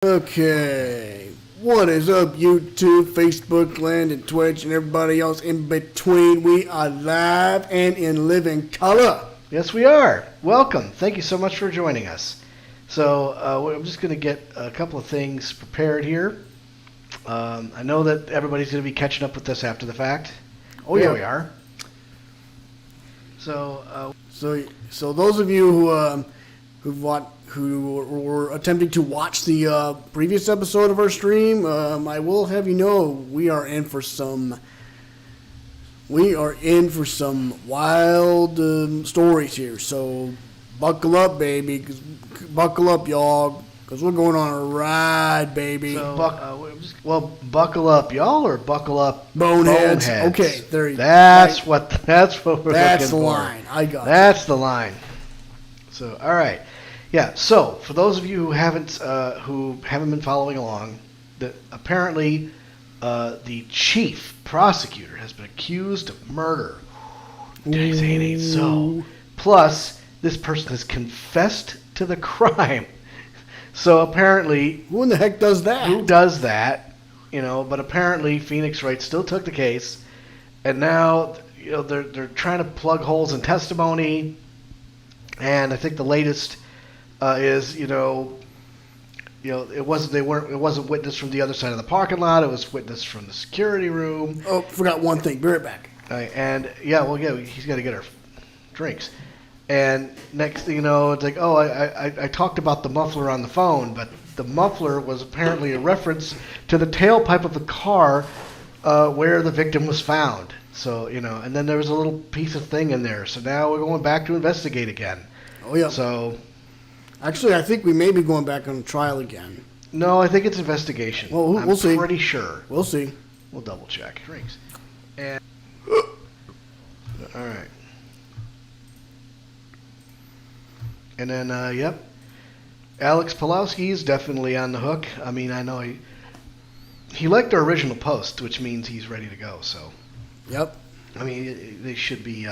Okay, what is up YouTube, Facebook land, and Twitch, and everybody else in between? We are live and in living color. Yes, we are. Welcome. Thank you so much for joining us. So I'm just going to get a couple of things prepared here. I know that everybody's going to be catching up with this after the fact. Oh yeah, we are. So those of you who were attempting to watch the previous episode of our stream, I will have you know we are in for some wild stories here. So buckle up, baby. Buckle up, y'all, because we're going on a ride, baby. So, buckle up, y'all, or buckle up, boneheads. Okay, there you go. That's what we're looking for. That's the line. I got it. That's the line. So, all right. Yeah, so for those of you who haven't been following along, apparently the chief prosecutor has been accused of murder. They say it ain't so. Plus, this person has confessed to the crime. So apparently, who in the heck does that? Who does that? But apparently Phoenix Wright still took the case, and now they're trying to plug holes in testimony. And I think the latest is it wasn't witnessed from the other side of the parking lot. It was witnessed from the security room. Oh, forgot one thing. Be right back. He's got to get our drinks. And next thing you know, it's like, oh, I talked about the muffler on the phone, but the muffler was apparently a reference to the tailpipe of the car where the victim was found. So, and then there was a little piece of thing in there. So now we're going back to investigate again. Oh, yeah. So, actually, I think we may be going back on trial again. No, I think it's investigation. Well, we'll see. I'm pretty sure. We'll see. We'll double check. Drinks. And all right. And then, yep. Alex Pulowski is definitely on the hook. I mean, I know he liked our original post, which means he's ready to go. So. Yep. I mean, they should be...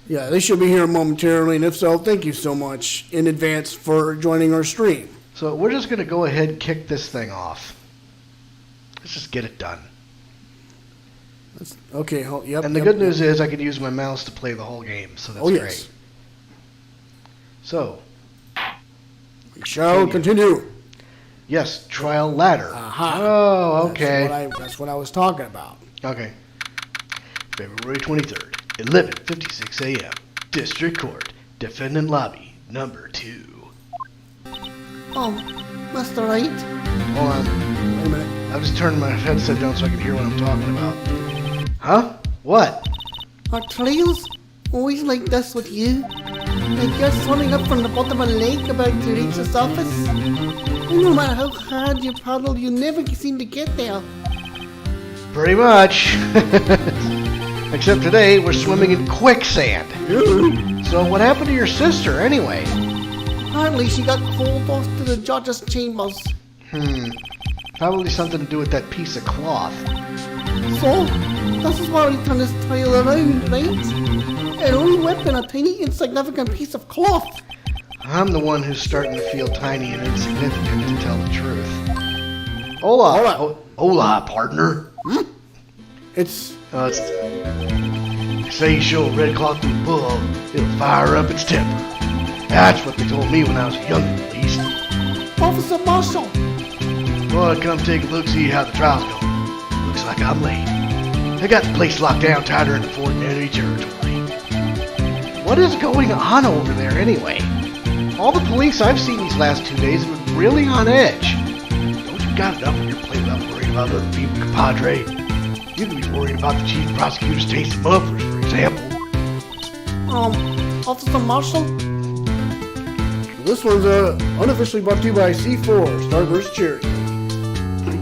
Yeah, they should be here momentarily, and if so, thank you so much in advance for joining our stream. So we're just going to go ahead and kick this thing off. Let's just get it done. Okay, yep. And the good news is I can use my mouse to play the whole game, so that's great. So... we shall continue. Yes, trial ladder. Aha. Oh, okay. That's what I was talking about. Okay. February 23rd, 11:56 a.m. District Court, Defendant Lobby, number 2. Oh, Mr. Wright? Hold on. Wait a minute. I'm just turning my headset down so I can hear what I'm talking about. Huh? What? Are trials always like this with you? Like you're swimming up from the bottom of a lake about to reach the surface? And no matter how hard you paddle, you never seem to get there. Pretty much. Except today, we're swimming in quicksand. So what happened to your sister, anyway? Apparently she got hauled off to the judge's chambers. Probably something to do with that piece of cloth. So, this is why we turn this trial around, right? An only weapon, a tiny insignificant piece of cloth. I'm the one who's starting to feel tiny and insignificant, to tell the truth. Hola. Hola, partner. They say you show a red cloth to a bull, it'll fire up its temper. That's what they told me when I was younger, at least. Officer Marshall. Well, I come take a look, see how the trial's going. Looks like I'm late. I got the place locked down tighter in the Fort Enemy territory. What is going on over there, anyway? All the police I've seen these last 2 days have been really on edge. Don't you got enough on your plate without worrying about other people, compadre? You can be worried about the chief prosecutor's taste of mufflers, for example. Officer Marshall? This one's unofficially brought to you by C4, Starburst Charity.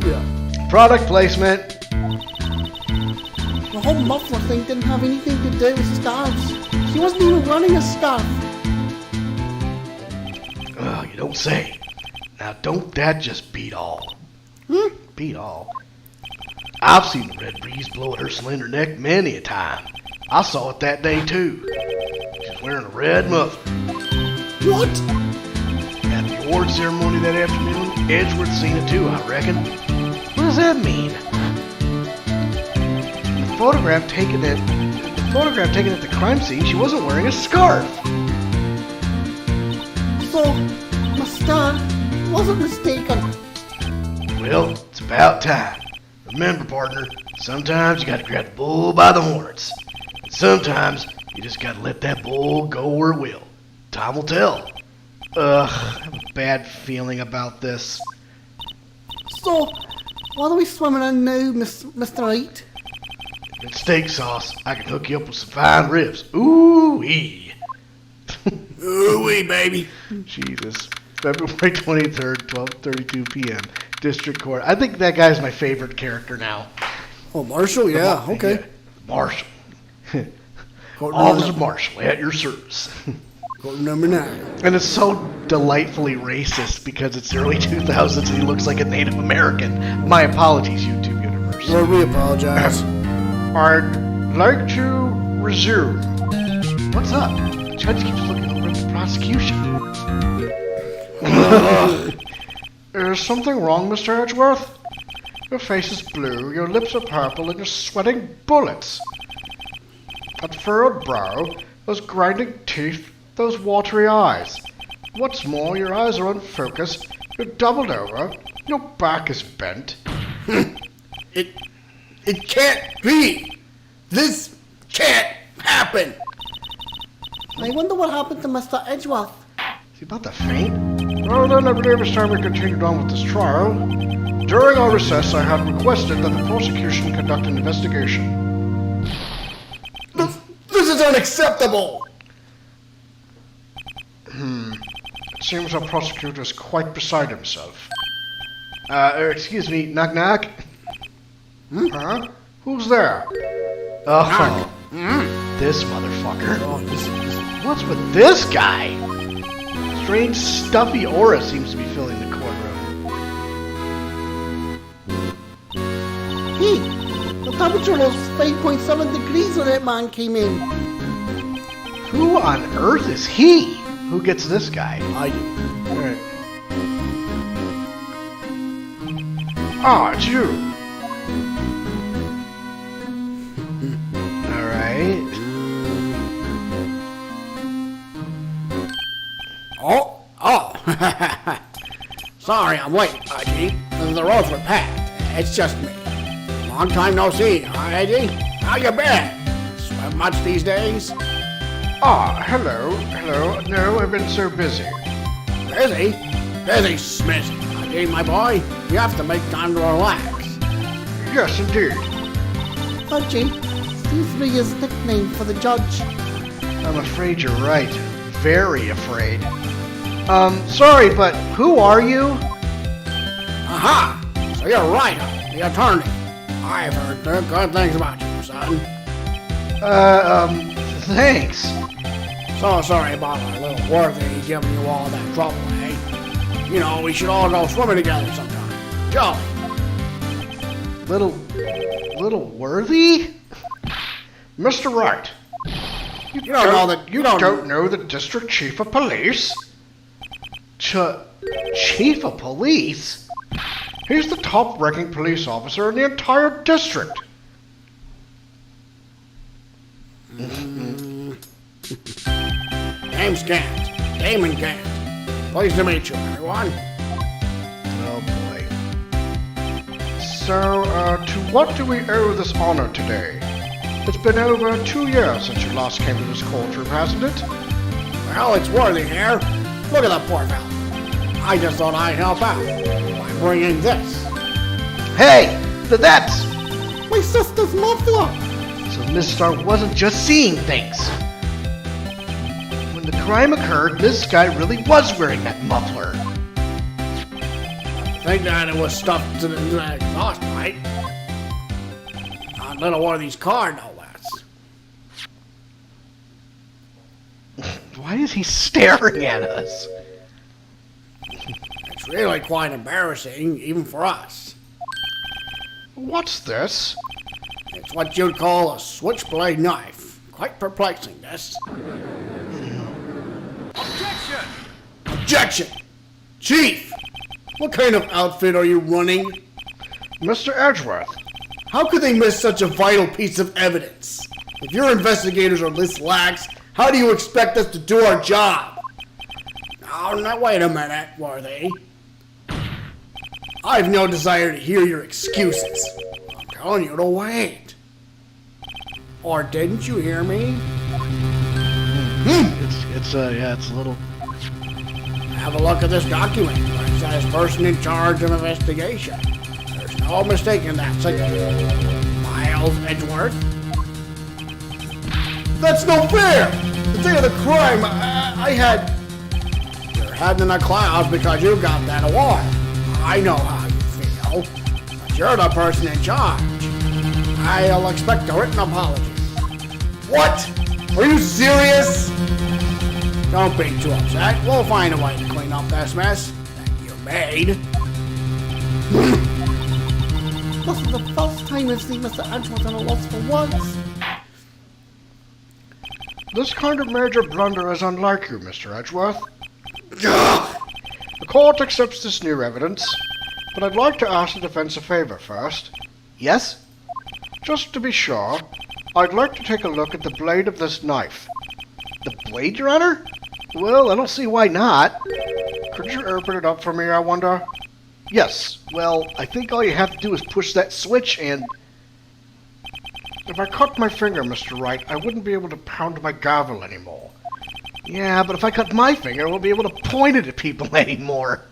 Yeah. Product placement. The whole muffler thing didn't have anything to do with scarves. She wasn't even running a scarf. Oh, you don't say. Now, don't that just beat all? Beat all? I've seen the red breeze blow at her slender neck many a time. I saw it that day, too. She's wearing a red muffler. What? And if you award ceremony that afternoon, Edgeworth's seen it too, I reckon. What does that mean? The photograph taken at the crime scene, she wasn't wearing a scarf. So, my star wasn't mistaken. Well, it's about time. Remember, partner, sometimes you gotta grab the bull by the horns. And sometimes you just gotta let that bull go where it will. Time will tell. Ugh, I have a bad feeling about this. So, what are we swimming in now, Mr. Wright? It's steak sauce. I can hook you up with some fine ribs. Ooh-wee. Ooh-wee, baby. Jesus. February 23rd, 12:32 p.m. District Court. I think that guy's my favorite character now. Oh, Marshall? Yeah, okay. Yeah. Marshall. Courtroom Officer number- Marshall, at your service. Courtroom number 9. And it's so delightfly racist because it's early 2000s and he looks like a Native American. My apologies, YouTube universe. Lord, we apologize. I'd like to resume. What's up? The judge keeps looking over at the prosecution. Is something wrong, Mr. Edgeworth? Your face is blue, your lips are purple, and you're sweating bullets. That furrowed brow, those grinding teeth, those watery eyes. What's more, your eyes are unfocused, you're doubled over, your back is bent. It can't be. This can't happen. I wonder what happened to Mr. Edgeworth. Is he about to faint? Well, then I believe it's time we continued on with this trial. During our recess, I had requested that the prosecution conduct an investigation. This is unacceptable. It seems our prosecutor is quite beside himself. Excuse me, knock knock? Huh? Who's there? Oh, this motherfucker. Oh, this What's with this guy? Strange stuffy aura seems to be filling the courtroom. Hey, the temperature was 5.7 degrees when that man came in. Who on earth is he? Who gets this guy? I do. Alright. Ah, it's you. Alright. Oh. Sorry, I'm late, ID. The roads were packed. It's just me. Long time no see, ID. How you been? Swim much these days? Ah, hello. No, I've been so busy. Busy? Busy smizzy. ID, my boy. You have to make time to relax. Yes, indeed. Archie, seems to be his nickname for the judge. I'm afraid you're right. Very afraid. Sorry, but who are you? Aha! So you're Wright, the attorney. I've heard good things about you, son. Thanks. So sorry about our little Worthy giving you all that trouble, eh? You know, we should all go swimming together sometime. Jolly. Little worthy? Mr. Wright. You don't know that you don't know the district chief of police? Chief of police? He's the top-ranking police officer in the entire district. James Gant. Damon Gant. Pleased to meet you, everyone. Oh boy. So, to what do we owe this honor today? It's been over 2 years since you last came to this courtroom, hasn't it? Well, it's Worthy here. Look at that poor fella. I just thought I'd help out by bringing this. Hey! That's... My sister's muffler! So Miss Stark wasn't just seeing things. When the crime occurred, this guy really was wearing that muffler. I think that it was stuffed to the exhaust pipe. On little Worthy's car, no less. Why is he staring at us? It's really quite embarrassing, even for us. What's this? It's what you'd call a switchblade knife. Quite perplexing, this. Objection! Objection! Chief! What kind of outfit are you running? Mr. Edgeworth, How could they miss such a vital piece of evidence? If your investigators are this lax, how do you expect us to do our job? Oh, now wait a minute, Worthy. I have no desire to hear your excuses. I'm telling you to wait. Or didn't you hear me? it's a little... Have a look at this document. It says person in charge of investigation. There's no mistaking that signature. Miles Edgeworth. That's no fair! The day of the crime, I had... You're heading in the clouds because you got that award. I know how you feel. But you're the person in charge. I'll expect a written apology. What? Are you serious? Don't be too upset. We'll find a way to clean up this mess that you made. This is the first time I've seen Mr. Edgeworth at a loss for words. This kind of major blunder is unlike you, Mr. Edgeworth. Ugh. The court accepts this new evidence, but I'd like to ask the defense a favor first. Yes? Just to be sure, I'd like to take a look at the blade of this knife. The blade, Your Honor? Well, I don't see why not. Could you open it up for me, I wonder? Yes. Well, I think all you have to do is push that switch and... If I cut my finger, Mr. Wright, I wouldn't be able to pound my gavel anymore. Yeah, but if I cut my finger, I won't be able to point it at people anymore.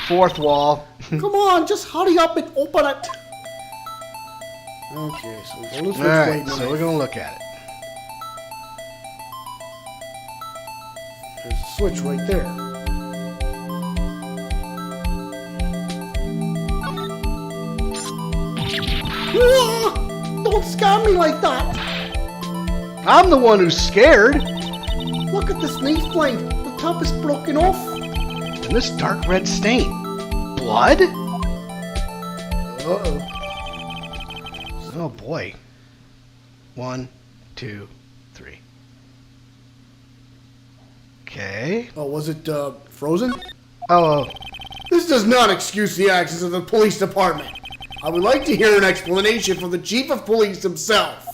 Fourth wall. Come on, just hurry up and open it. Okay, so go to the Alright, switchblade so we're gonna look at it. There's a switch right there. Ah, don't scare me like that. I'm the one who's scared. Look at this knife blade. The top is broken off. And this dark red stain. Blood? Uh-oh. Oh boy. 1, 2, 3. Okay. Oh, was it, frozen? Oh, This does not excuse the actions of the police department. I would like to hear an explanation from the chief of police himself.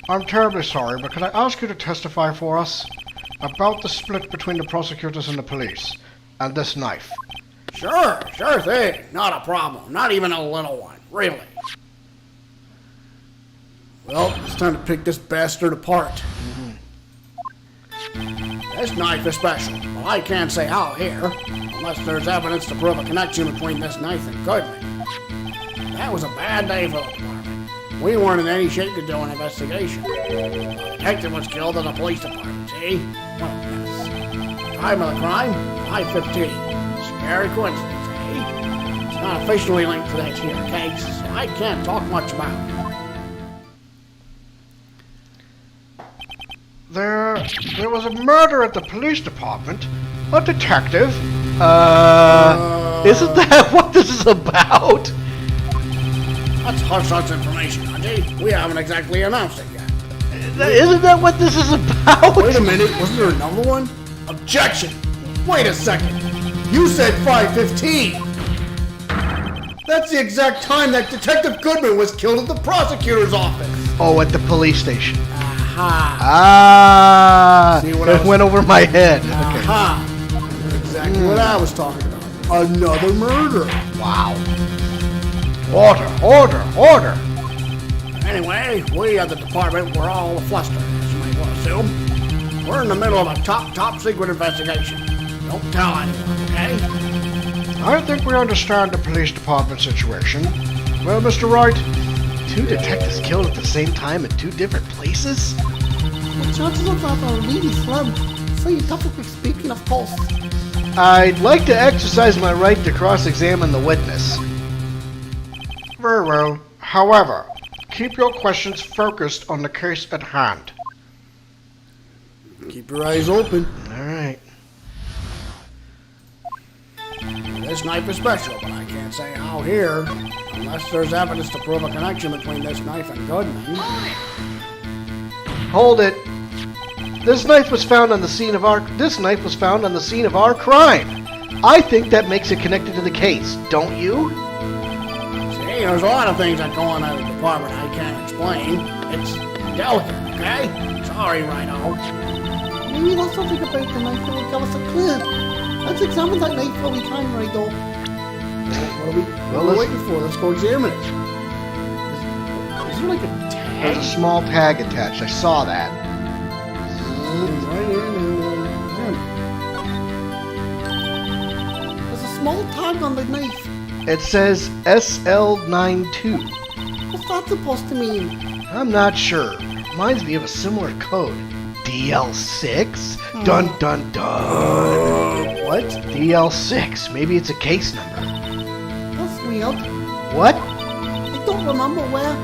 I'm terribly sorry, but can I ask you to testify for us about the split between the prosecutors and the police, and this knife? Sure thing. Not a problem. Not even a little one. Really. Well, it's time to pick this bastard apart. This knife is special, but I can't say how here, unless there's evidence to prove a connection between this knife and Goodman. That was a bad day for the department. We weren't in any shape to do an investigation. The detective was killed in the police department, see? What a mess. Time of the crime, 5:15. Scary coincidence, eh? It's not officially linked to that here case, so I can't talk much about it. There was a murder at the police department. A detective. Isn't that what this is about? That's hush-hush information, Hunty. We haven't exactly announced it yet. Isn't that what this is about? Wait a minute, wasn't there another one? Objection! Wait a second. You said 5:15. That's the exact time that Detective Goodman was killed at the prosecutor's office. Oh, at the police station. Aha. Ah! See what I It was- went over my head. Aha. That's exactly what I was talking about. Another murder. Wow. Order. Anyway, we at the department were all flustered, as you might want to assume. We're in the middle of a top secret investigation. Don't tell anyone, okay? I think we understand the police department situation. Well, Mr. Wright, 2 detectives killed at the same time in 2 different places? The chances of that are really slim. Scientifically speaking, of course. I'd like to exercise my right to cross-examine the witness. Very well. However, keep your questions focused on the case at hand. Keep your eyes open. All right. This knife is special, but I can't say how here, unless there's evidence to prove a connection between this knife and Goodman. Hold it. This knife was found on the scene of our crime. I think that makes it connected to the case, don't you? See, there's a lot of things that go on at the department I can't explain. It's delicate, okay? Sorry, Rhino. Maybe that's something about the knife that will give us a clue. Let's examine that knife while we can, Rhino. What are we waiting for? Let's go examine it. Is there like a tag? There's a small tag attached. I saw that. Right here. There's a small tag on the knife. It says Sl9 What's that supposed to mean? I'm not sure. Reminds me of a similar code. DL6? Dun dun dun. What? DL6. Maybe it's a case number. That's weird. What? I don't remember where,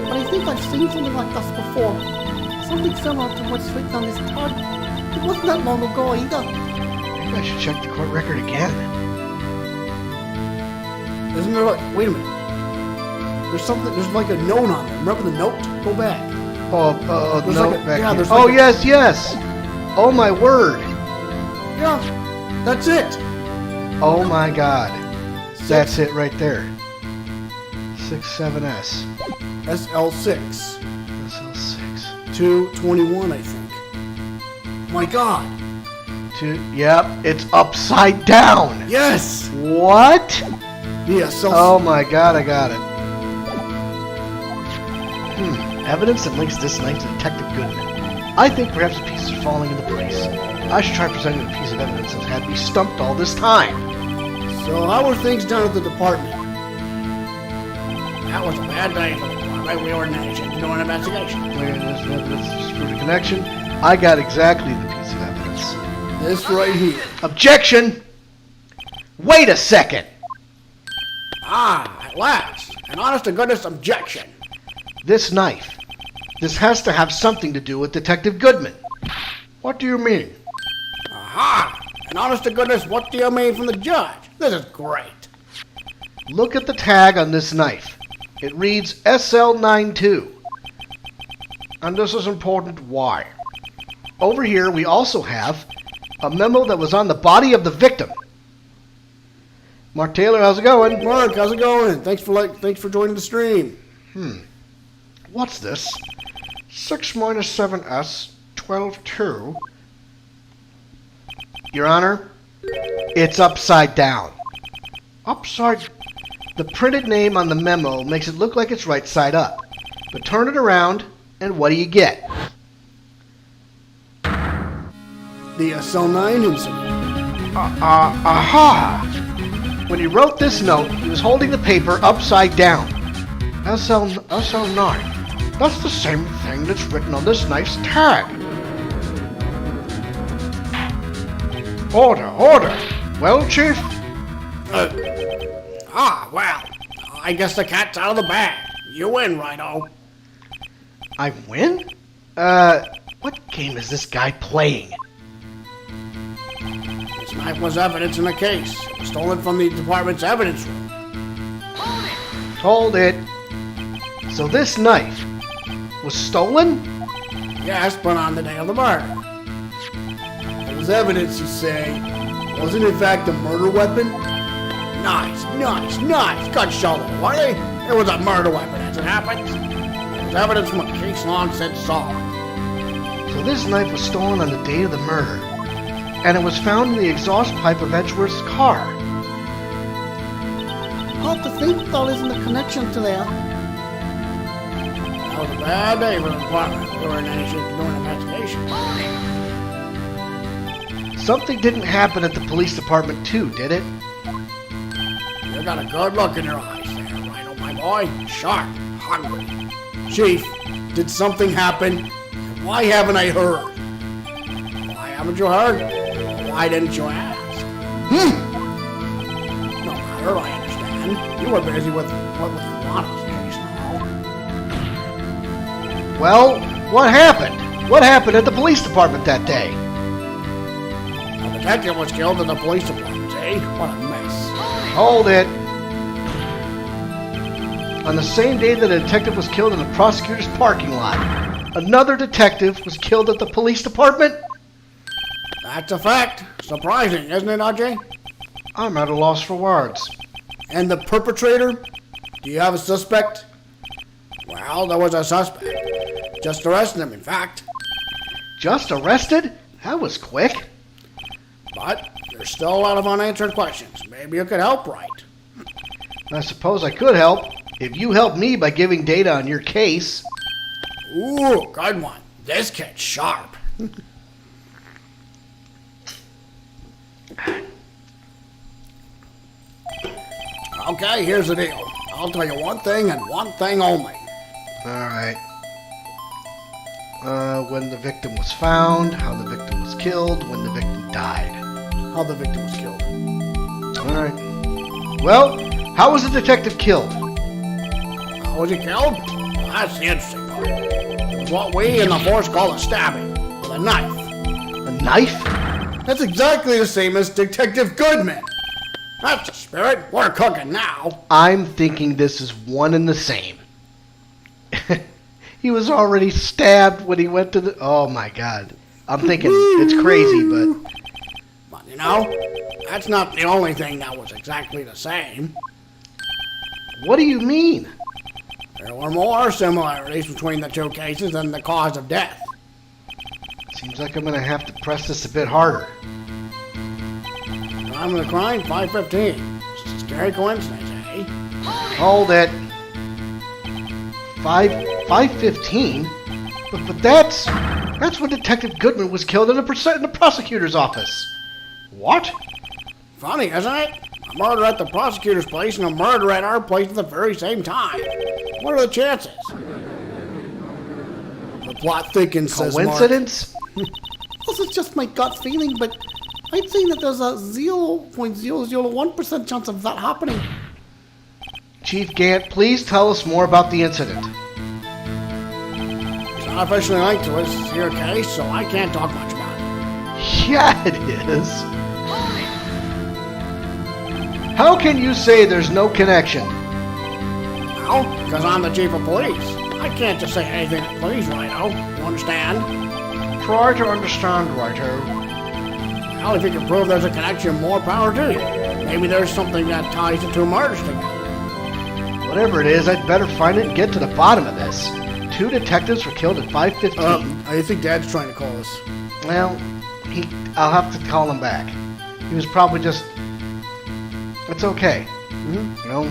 but I think I've seen something like this before. Something similar to what's written on this tag. It wasn't that long ago either. Maybe I should check the court record again. Isn't there like, wait a minute. There's like a note on there. Remember the note? Go back. Oh, There's no, like a- back yeah, here. there's Oh, like a- yes. Oh, my word. Yeah, that's it. Oh, my God. That's it right there. 67S. SL6. SL6. 221, I think. My God. Yep, it's upside down. Yes. What? Yeah, so. Oh my God, I got it. Evidence that links this knife to Detective Goodman. I think perhaps the pieces are falling into place. I should try presenting a piece of evidence that had me stumped all this time. So how were things done at the department? That was a bad day for the department. We were managed to do an investigation. Where there's evidence to prove the connection. I got exactly the piece of evidence. This right here. Objection! Wait a second! Ah, at last. An honest to goodness objection. This knife. This has to have something to do with Detective Goodman. What do you mean? Aha! An honest to goodness, what do you mean from the judge? This is great. Look at the tag on this knife. It reads SL92. And this is important why. Over here we also have a memo that was on the body of the victim. Mark Taylor, how's it going? Mark, how's it going? Thanks for joining the stream. What's this? 6 minus 7S, 12-2. Your Honor, it's upside down. The printed name on the memo makes it look like it's right side up. But turn it around, and what do you get? The Sl9 Incident. Aha! When he wrote this note, he was holding the paper upside down. SL9. That's the same thing that's written on this knife's tag. Order, order. Well, Chief? Well, I guess the cat's out of the bag. You win, Rhino. I win? What game is this guy playing? This knife was evidence in the case. It was stolen from the department's evidence room. Hold it. So this knife was stolen? Yes, but on the day of the murder. It was evidence, you say. Was it in fact a murder weapon? Nice. Good show, are they? It was a murder weapon, as it happens. It was evidence from a case long since solved. So this knife was stolen on the day of the murder. And it was found in the exhaust pipe of Edgeworth's car. Hard to think there isn't a connection to that. That was a bad day for the department. We were in any shape to do an investigation. Something didn't happen at the police department too, did it? You got a good look in your eyes there, Rhino, my boy. Sharp, hungry. Chief, did something happen? Why haven't I heard? Why haven't you heard? Why didn't you ask? No matter, I understand. You were busy with Ronald's case now. Well, what happened? What happened at the police department that day? The detective was killed in the police department, eh? What a mess. Hold it. On the same day that a detective was killed in the prosecutor's parking lot. Another detective was killed at the police department? That's a fact. Surprising, isn't it, Ajay? I'm at a loss for words. And the perpetrator? Do you have a suspect? Well, there was a suspect. Just arrested him, in fact. Just arrested? That was quick. But there's still a lot of unanswered questions. Maybe you could help, Wright. I suppose I could help. If you help me by giving data on your case. Ooh, good one. This kid's sharp. Okay, here's the deal. I'll tell you one thing and one thing only. Alright. When the victim was found, how the victim was killed, when the victim died. How the victim was killed. Alright. Well, how was the detective killed? How was he killed? Well, that's the interesting part. It was what we in the force call a stabbing, with a knife. A knife? That's exactly the same as Detective Goodman. That's the spirit. We're cooking now. I'm thinking this is one and the same. He was already stabbed when he went to the... Oh my god. I'm thinking it's crazy, but... But you know, that's not the only thing that was exactly the same. What do you mean? There were more similarities between the two cases than the cause of death. Seems like I'm gonna have to press this a bit harder. Time of the crime, 5:15. It's a scary coincidence, eh? Hold it. 5:15? But that's when Detective Goodman was killed in the prosecutor's office. What? Funny, isn't it? A murder at the prosecutor's place and a murder at our place at the very same time. What are the chances? The plot thickens, says Mark. Coincidence? This is just my gut feeling, but I'd say that there's a 0.001% chance of that happening. Chief Gant, please tell us more about the incident. It's not officially linked to us. It's your case, so I can't talk much about it. Yeah, it is. How can you say there's no connection? Well, because I'm the chief of police. I can't just say anything to police, Rhino. You understand? Try to understand, Righto. Well, if you can prove there's a connection, more power to you. Maybe there's something that ties the two murders together. Whatever it is, I'd better find it and get to the bottom of this. 2 detectives were killed at 5:15. I think Dad's trying to call us. Well, I'll have to call him back. He was probably just... It's okay. You know,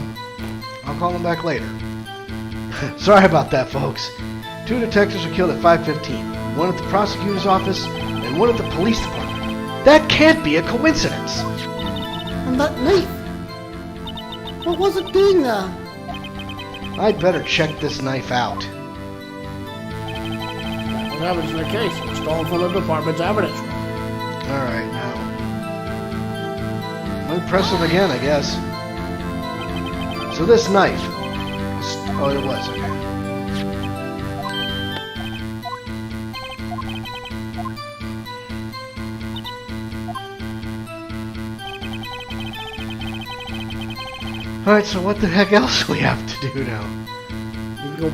I'll call him back later. Sorry about that, folks. 2 detectives were killed at 5:15. One at the prosecutor's office and one at the police department. That can't be a coincidence. And that knife? What was it doing there? I'd better check this knife out. What happens in the case? It's stolen from the department's evidence room. Alright, now. Let me press it again, I guess. So this knife. Oh, it was, okay. Alright, so what the heck else do we have to do now? You can go.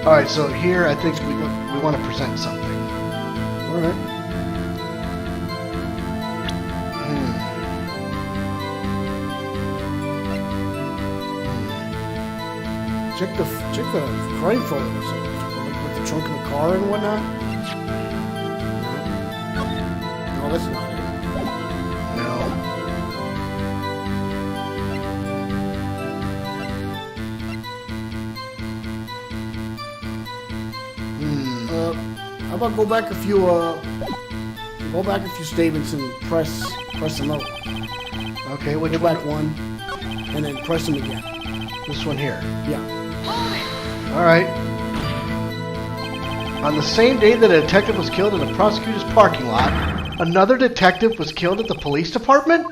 Alright, so here I think we want to present something. Alright. Check the crime photos. Like with the trunk of the car and whatnot. No, that's not it. No. How about go back a few statements and press them out. Okay, which Go one? back one, and then press them again. This one here. Yeah. Alright. On the same day that a detective was killed in the prosecutor's parking lot, another detective was killed at the police department?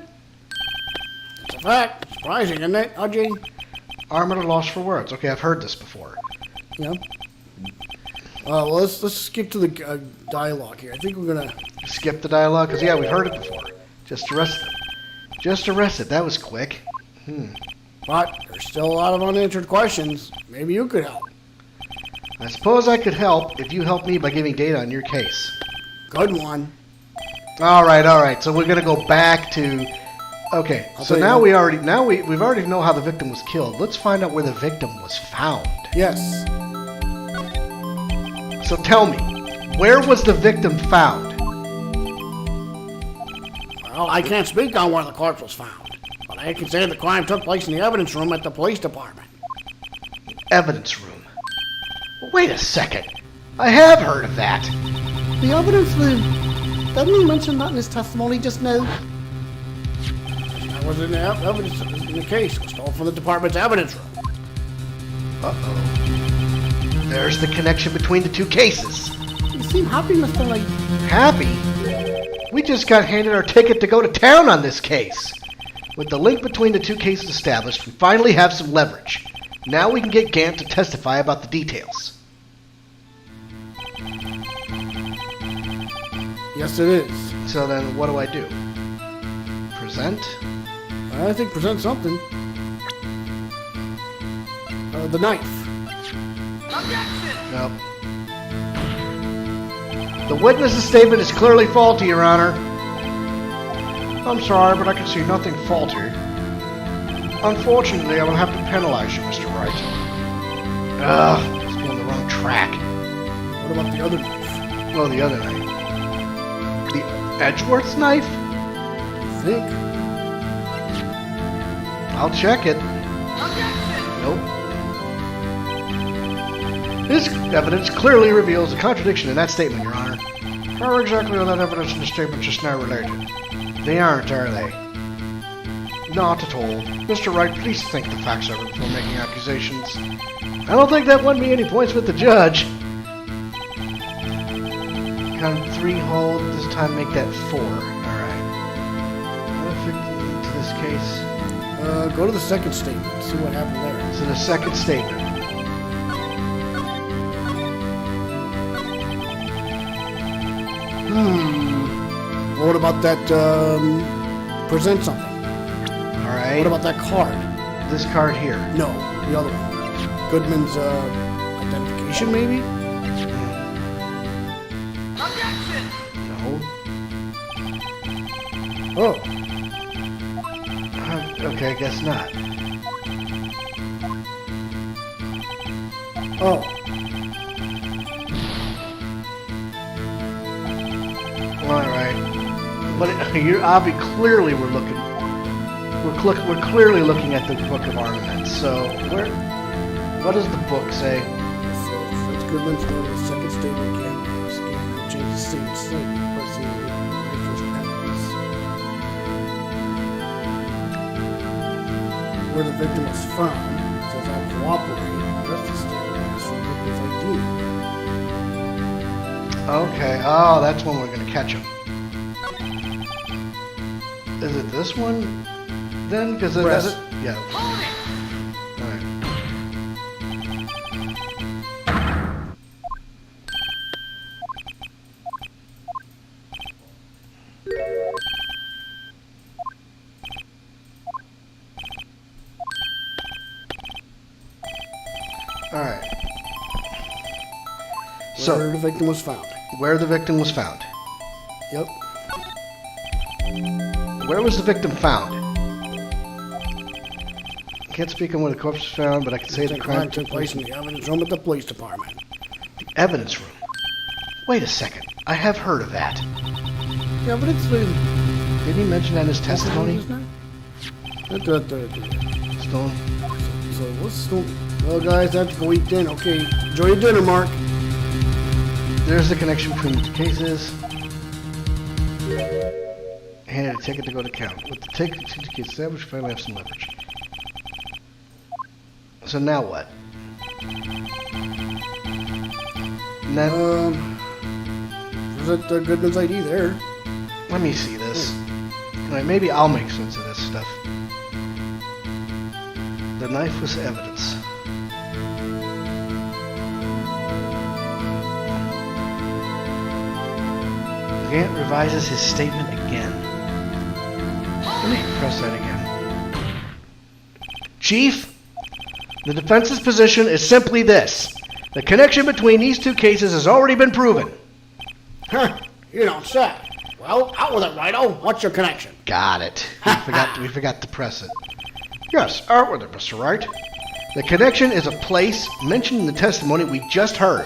It's a fact. Surprising, isn't it, Ajay? I'm at a loss for words. Okay, I've heard this before. Yeah. Well, let's skip to the dialogue here. I think we're gonna... Skip the dialogue? Because, yeah, we've heard it before. Just arrested. Just arrested. That was quick. Well, But there's still a lot of unanswered questions. Maybe you could help. I suppose I could help if you help me by giving data on your case. Good one. All right. So we're gonna go back to. Okay. So now we've already know how the victim was killed. Let's find out where the victim was found. Yes. So tell me, where was the victim found? Well, I can't speak on where the corpse was found, but I can say the crime took place in the evidence room at the police department. Evidence room. Well, wait a second. I have heard of that. The evidence room. Doesn't he mention that in his testimony just now? That was in the evidence in the case. It was stolen from the department's evidence room. Uh-oh. There's the connection between the two cases. You seem happy, Mr. Wright. Happy? We just got handed our ticket to go to town on this case. With the link between the two cases established, we finally have some leverage. Now we can get Gant to testify about the details. Yes, it is. So then, what do I do? Present? I think present something. The knife. Nope. The witness's statement is clearly faulty, Your Honor. I'm sorry, but I can see nothing faulty. Unfortunately, I will have to penalize you, Mr. Wright. Ugh, must be on the wrong track. What about the other knife? Oh, the other knife. The Edgeworth's knife? I think. I'll check it. Nope. This evidence clearly reveals a contradiction in that statement, Your Honor. How exactly are that evidence and the statement just now related? They aren't, are they? Not at all. Mr. Wright, please think the facts over before making accusations. I don't think that won me any points with the judge. Count 3 hold, this time make that 4. Alright. What fit into this case? Go to the second statement. See what happened there. So the second statement. What about that, present something? Alright. What about that card? This card here? No, the other one. Goodman's, identification, maybe? No. Oh. Okay, I guess not. Oh. Alright. But clearly we're looking. We're clearly looking at the Book of Armaments. So what does the book say? So that's Goodman's go to the second statement again. Change the same statement. Person first evidence. Where the victim was from. It says I'll cooperate. That's the statement. It's from victim's ID. Okay. Oh, that's when we're gonna catch him. Is it this one? Then, because it does it. Yeah. Alright. Alright. So, Where the victim was found. where the victim was found. Yep. Where was the victim found? Can't speak on where the corpse was found, but I can say the crime took place in the evidence room at the police department. The evidence room. Wait a second. I have heard of that. The evidence room. Did he mention that in his testimony? Stone. So what's Stone? Well, guys, that's to go eat dinner. Okay, enjoy your dinner, Mark. There's the connection between the two cases. Handed a ticket to go to count. With the ticket to get established, finally have some leverage. So now what? Now, Is that Goodman's ID there? let me see this. Alright, maybe I'll make sense of this stuff. The knife was evidence. Gant revises his statement again. Let me press that again. Chief, the defense's position is simply this. The connection between these two cases has already been proven. Huh, you don't say. Well, out with it, Righto. What's your connection? Got it. We forgot to press it. Yes, out with it, Mr. Wright. The connection is a place mentioned in the testimony we just heard.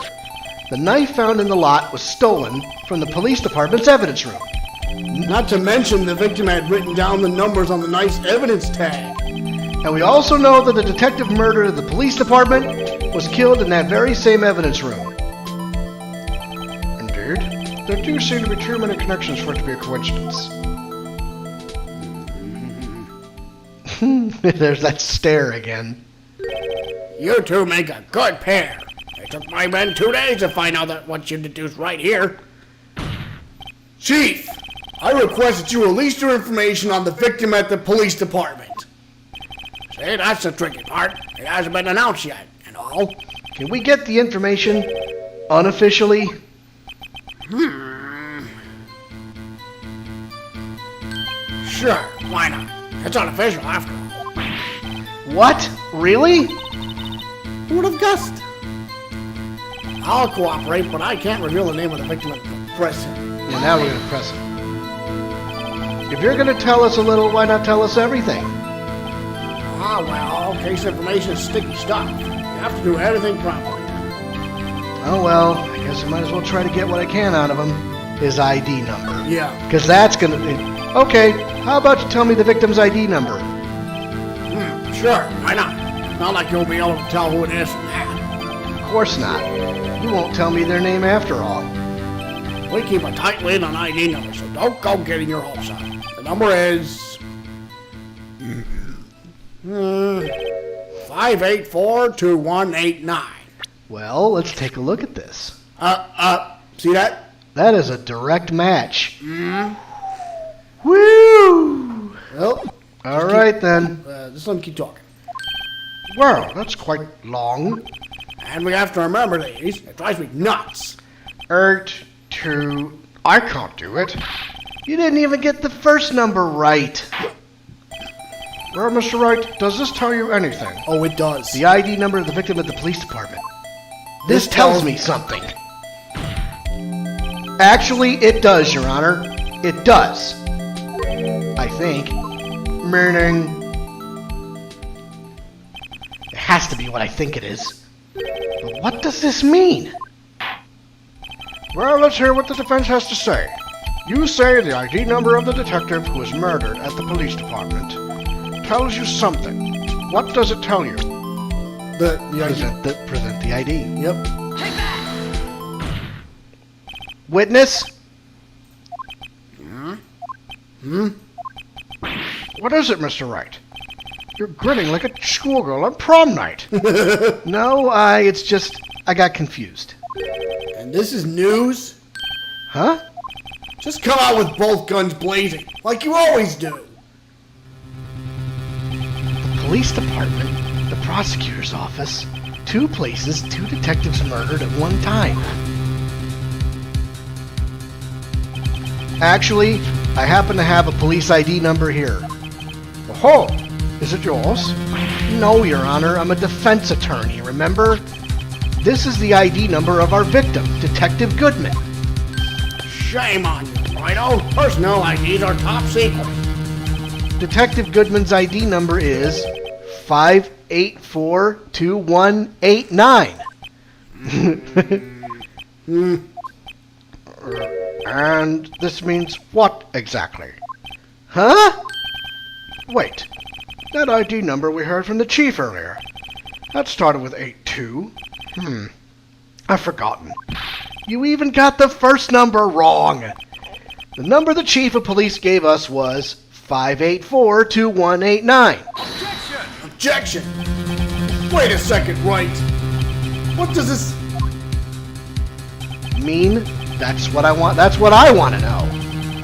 The knife found in the lot was stolen from the police department's evidence room. Not to mention the victim had written down the numbers on the knife's evidence tag. And we also know that the detective murdered the police department was killed in that very same evidence room. Indeed. There do seem to be too many connections for it to be a coincidence. There's that stare again. You two make a good pair. It took my men 2 days to find out that what you deduced right here. Chief, I request that you release your information on the victim at the police department. See, that's the tricky part. It hasn't been announced yet, and all. Can we get the information unofficially? Sure, why not? It's unofficial after all. What? Really? Who would have guessed? I'll cooperate, but I can't reveal the name of the victim at the press. Yeah, now we're gonna press it. If you're gonna tell us a little, why not tell us everything? Ah, well, case information is sticky stuff. You have to do everything properly. Oh well, I guess I might as well try to get what I can out of him. His ID number. Yeah. Because that's gonna be... Okay, how about you tell me the victim's ID number? Sure, why not? Not like you'll be able to tell who it is from that. Of course not. You won't tell me their name after all. We keep a tight lid on ID numbers, so don't go getting your hopes up. The number is... 584-2189. Well, let's take a look at this. See that? That is a direct match. Woo! Well, All right then. just let me keep talking. Well, that's quite long. And we have to remember these. It drives me nuts. To... I can't do it. You didn't even get the first number right. Well, Mr. Wright, does this tell you anything? Oh, it does. The ID number of the victim at the police department. This tells me something. Actually, it does, Your Honor. It does. I think. Meaning... It has to be what I think it is. But what does this mean? Well, let's hear what the defense has to say. You say the ID number of the detective who was murdered at the police department tells you something. What does it tell you? The ID. Present the ID. Yep. Witness? What is it, Mr. Wright? You're grinning like a schoolgirl on prom night. No, it's just, I got confused. And this is news? Huh? Just come out with both guns blazing, like you always do. The police department, the prosecutor's office, 2 places, 2 detectives murdered at one time. Actually, I happen to have a police ID number here. Oh, is it yours? No, Your Honor, I'm a defense attorney, remember? This is the ID number of our victim, Detective Goodman. Shame on you, Righto. Personnel IDs are top secret. Detective Goodman's ID number is 584-2189. And this means what exactly? Huh? Wait, that ID number we heard from the chief earlier. That started with 82. I've forgotten. You even got the first number wrong. The number the chief of police gave us was 584-2189. Objection! Wait a second, Wright. What does this... mean? That's what I want to know.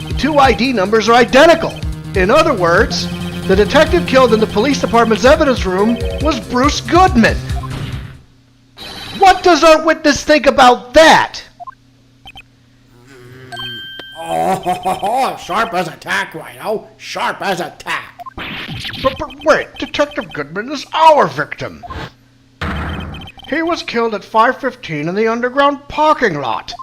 The 2 ID numbers are identical. In other words, the detective killed in the police department's evidence room was Bruce Goodman. What does our witness think about that? Oh, sharp as a tack, Righto. Sharp as a tack. But wait, Detective Goodman is our victim. He was killed at 5:15 in the underground parking lot.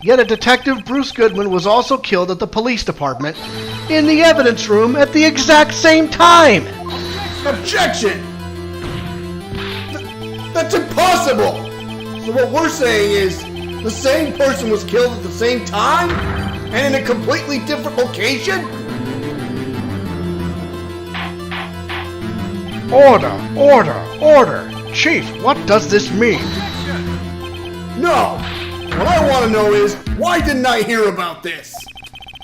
Yet a Detective Bruce Goodman was also killed at the police department in the evidence room at the exact same time. Objection! That's impossible! So what we're saying is, the same person was killed at the same time? And in a completely different location? Order, order, order. Chief, what does this mean? No! What I want to know is, why didn't I hear about this?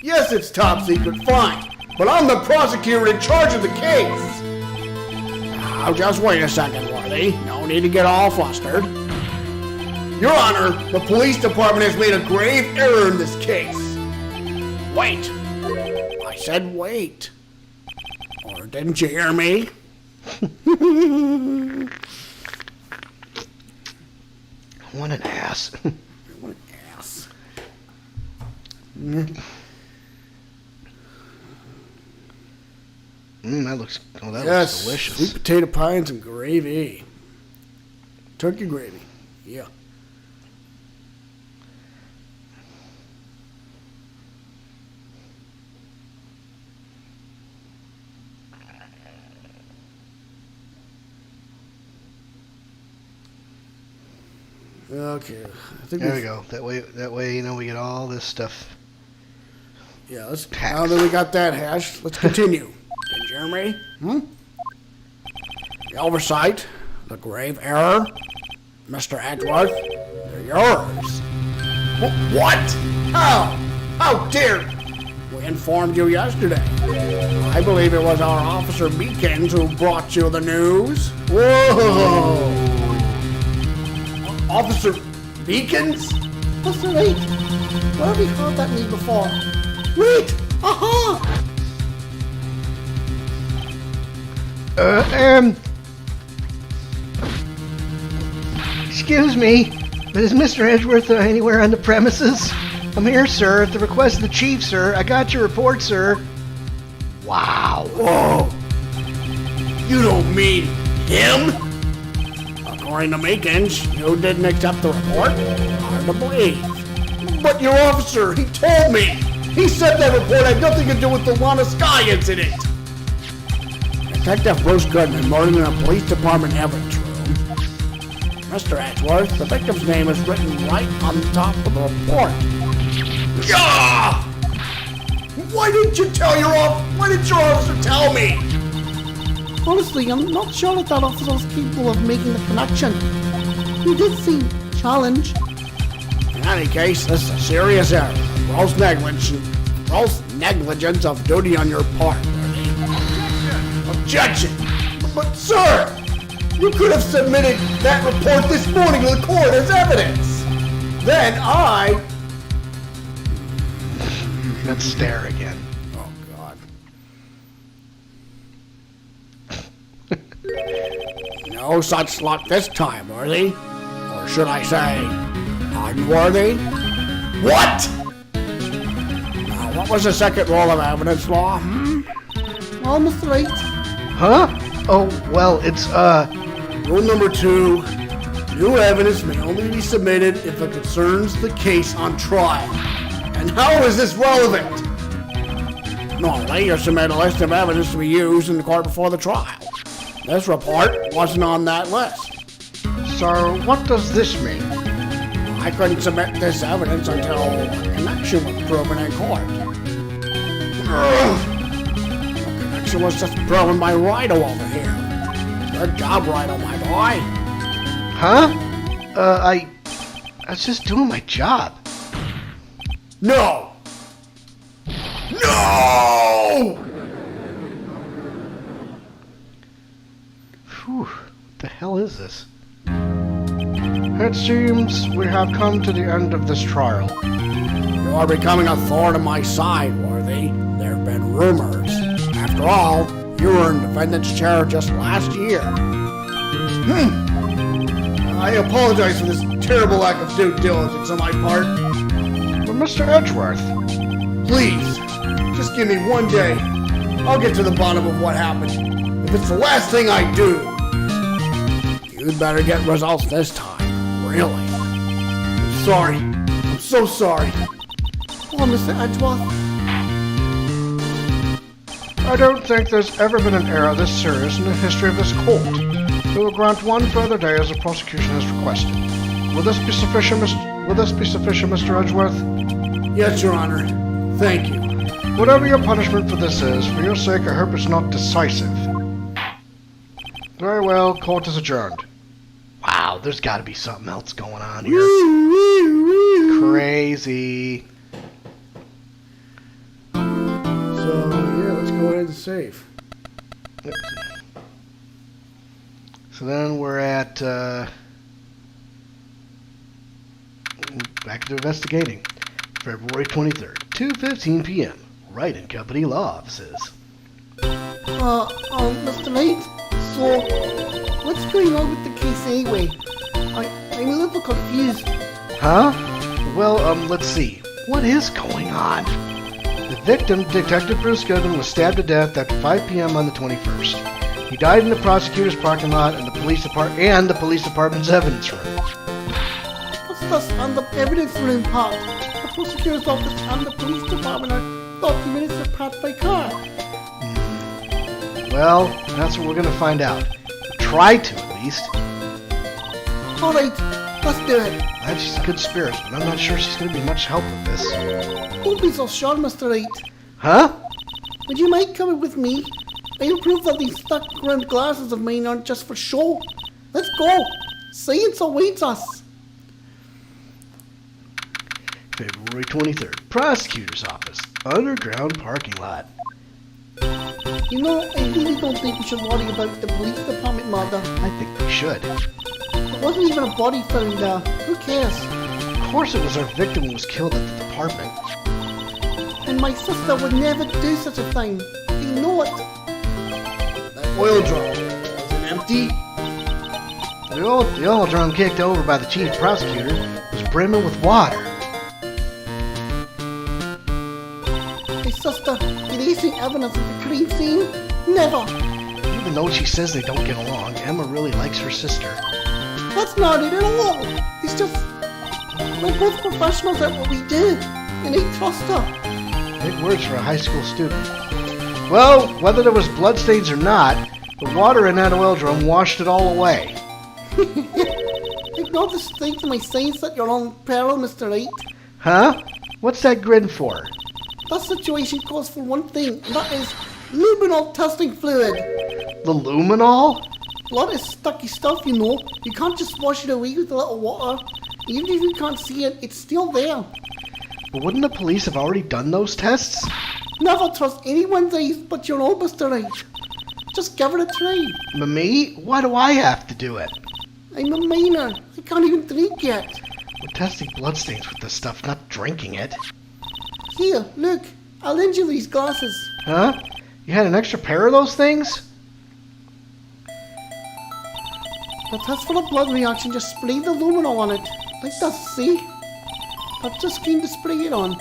Yes, it's top secret, fine. But I'm the prosecutor in charge of the case. Now, just wait a second, Worthy. No need to get all flustered. Your Honor, the police department has made a grave error in this case. Wait. I said wait. Or didn't you hear me? What an ass. What an ass. That looks Yes, delicious. sweet potato pie and some gravy. Turkey gravy, yeah. Okay, I think There we go. That way, you know, we get all this stuff. Yeah, now that we got that hashed, let's continue. And Jeremy? The oversight, the grave error, Mr. Edgeworth, they're yours. What? How? How dare? We informed you yesterday. I believe it was our officer Beacons who brought you the news. Whoa! Officer Beacons? That's right. Where have we heard that name before? Wait! Aha! Excuse me, but is Mr. Edgeworth anywhere on the premises? I'm here, sir, at the request of the chief, sir. I got your report, sir. Wow. Whoa! You don't mean him? According to Meekins, you didn't accept the report? Hard to believe. But your officer, he told me! He said that report had nothing to do with the Lana Sky incident! Detective Bruce Goodman murdered in a police department evidence room. Mr. Edgeworth, the victim's name is written right on the top of the report. Yeah! Why didn't your officer tell me? Honestly, I'm not sure if that officer was capable of making the connection. He did seem challenged. In any case, this is a serious error. Gross negligence of duty on your part. Objection! But sir, you could have submitted that report this morning to the court as evidence. Then Let's stare again. Oh, God. No such luck this time, Worthy. Or should I say, unworthy? what? Now, what was the second rule of evidence law? Well, Mr. Wright, Huh? Oh, well, it's, Rule number 2, new evidence may only be submitted if it concerns the case on trial. And how is this relevant? Normally, you submit a list of evidence to be used in the court before the trial. This report wasn't on that list. so what does this mean? I couldn't submit this evidence until a connection was proven in court. The connection was just proven by Wright over here. Good job, Wright, my boy. Huh? I was just doing my job. No! No! Whew, what the hell is this? It seems we have come to the end of this trial. You are becoming a thorn in my side, Worthy. There have been rumors. After all, you were in defendant's chair just last year. I apologize for this terrible lack of due diligence on my part. But Mr. Edgeworth, Please, just give me one day. I'll get to the bottom of what happened. If it's the last thing I do. You'd better get results this time. Really. I'm sorry. I'm so sorry. Oh, Mr. Edgeworth. I don't think there's ever been an error this serious in the history of this court. We will grant one further day as the prosecution has requested. Will this be sufficient, Mr. Edgeworth? Yes, Your Honor. Thank you. Whatever your punishment for this is, for your sake I hope it's not decisive. Very well, court is adjourned. Wow, there's got to be something else going on here. Crazy. So, yeah, let's go ahead and save. So then we're at, back to investigating. February 23rd, 2:15 p.m. Wright and Company Law Offices. Mr. Wright, so, what's going on with the case anyway? I'm a little confused. Huh? Well, let's see. What is going on? The victim, Detective Bruce Goodman, was stabbed to death after 5 p.m. on the 21st. He died in the prosecutor's parking lot and the police department's evidence room. What's this on the evidence room part? The prosecutor's office and the police department are 30 minutes apart by car. Well, that's what we're gonna find out. Try to, at least. Alright, let's do it. She's a good spirit, but I'm not sure she's gonna be much help with this. Don't be so sure, Mr. Wright. Huh? Would you mind coming with me? I'll prove that these stuck-round glasses of mine aren't just for show. Let's go. Science awaits us. February 23rd, Prosecutor's Office, underground parking lot. You know, I really don't think we should worry about the police department murder. I think we should. There wasn't even a body found there. Who cares? Of course it was our victim who was killed at the department. And my sister would never do such a thing. You know it. That oil drum, was it empty? The oil drum kicked over by the chief prosecutor was brimming with water. My sister erasing evidence of the crime scene? Never. Even though she says they don't get along, Emma really likes her sister. That's not it at all. It's just, we're both professionals at what we do, and I trust her. Big words for a high school student. Well, whether there was bloodstains or not, the water in that oil drum washed it all away. I've not the strength of my science that you're on peril, Mr. Wright. Huh? What's that grin for? That situation calls for one thing, and that is luminol testing fluid. The luminol? Blood is stucky stuff, you know. You can't just wash it away with a little water. Even if you can't see it, it's still there. But wouldn't the police have already done those tests? Never trust anyone's eyes but your own, Mr. Wright. Just give it a try. Me? Why do I have to do it? I'm a minor. I can't even drink yet. We're testing bloodstains with this stuff, not drinking it. Here, look. I'll lend you these glasses. Huh? You had an extra pair of those things? The test for a blood reaction, just spray the luminol on it. Like this, see? I've just came to spray it on.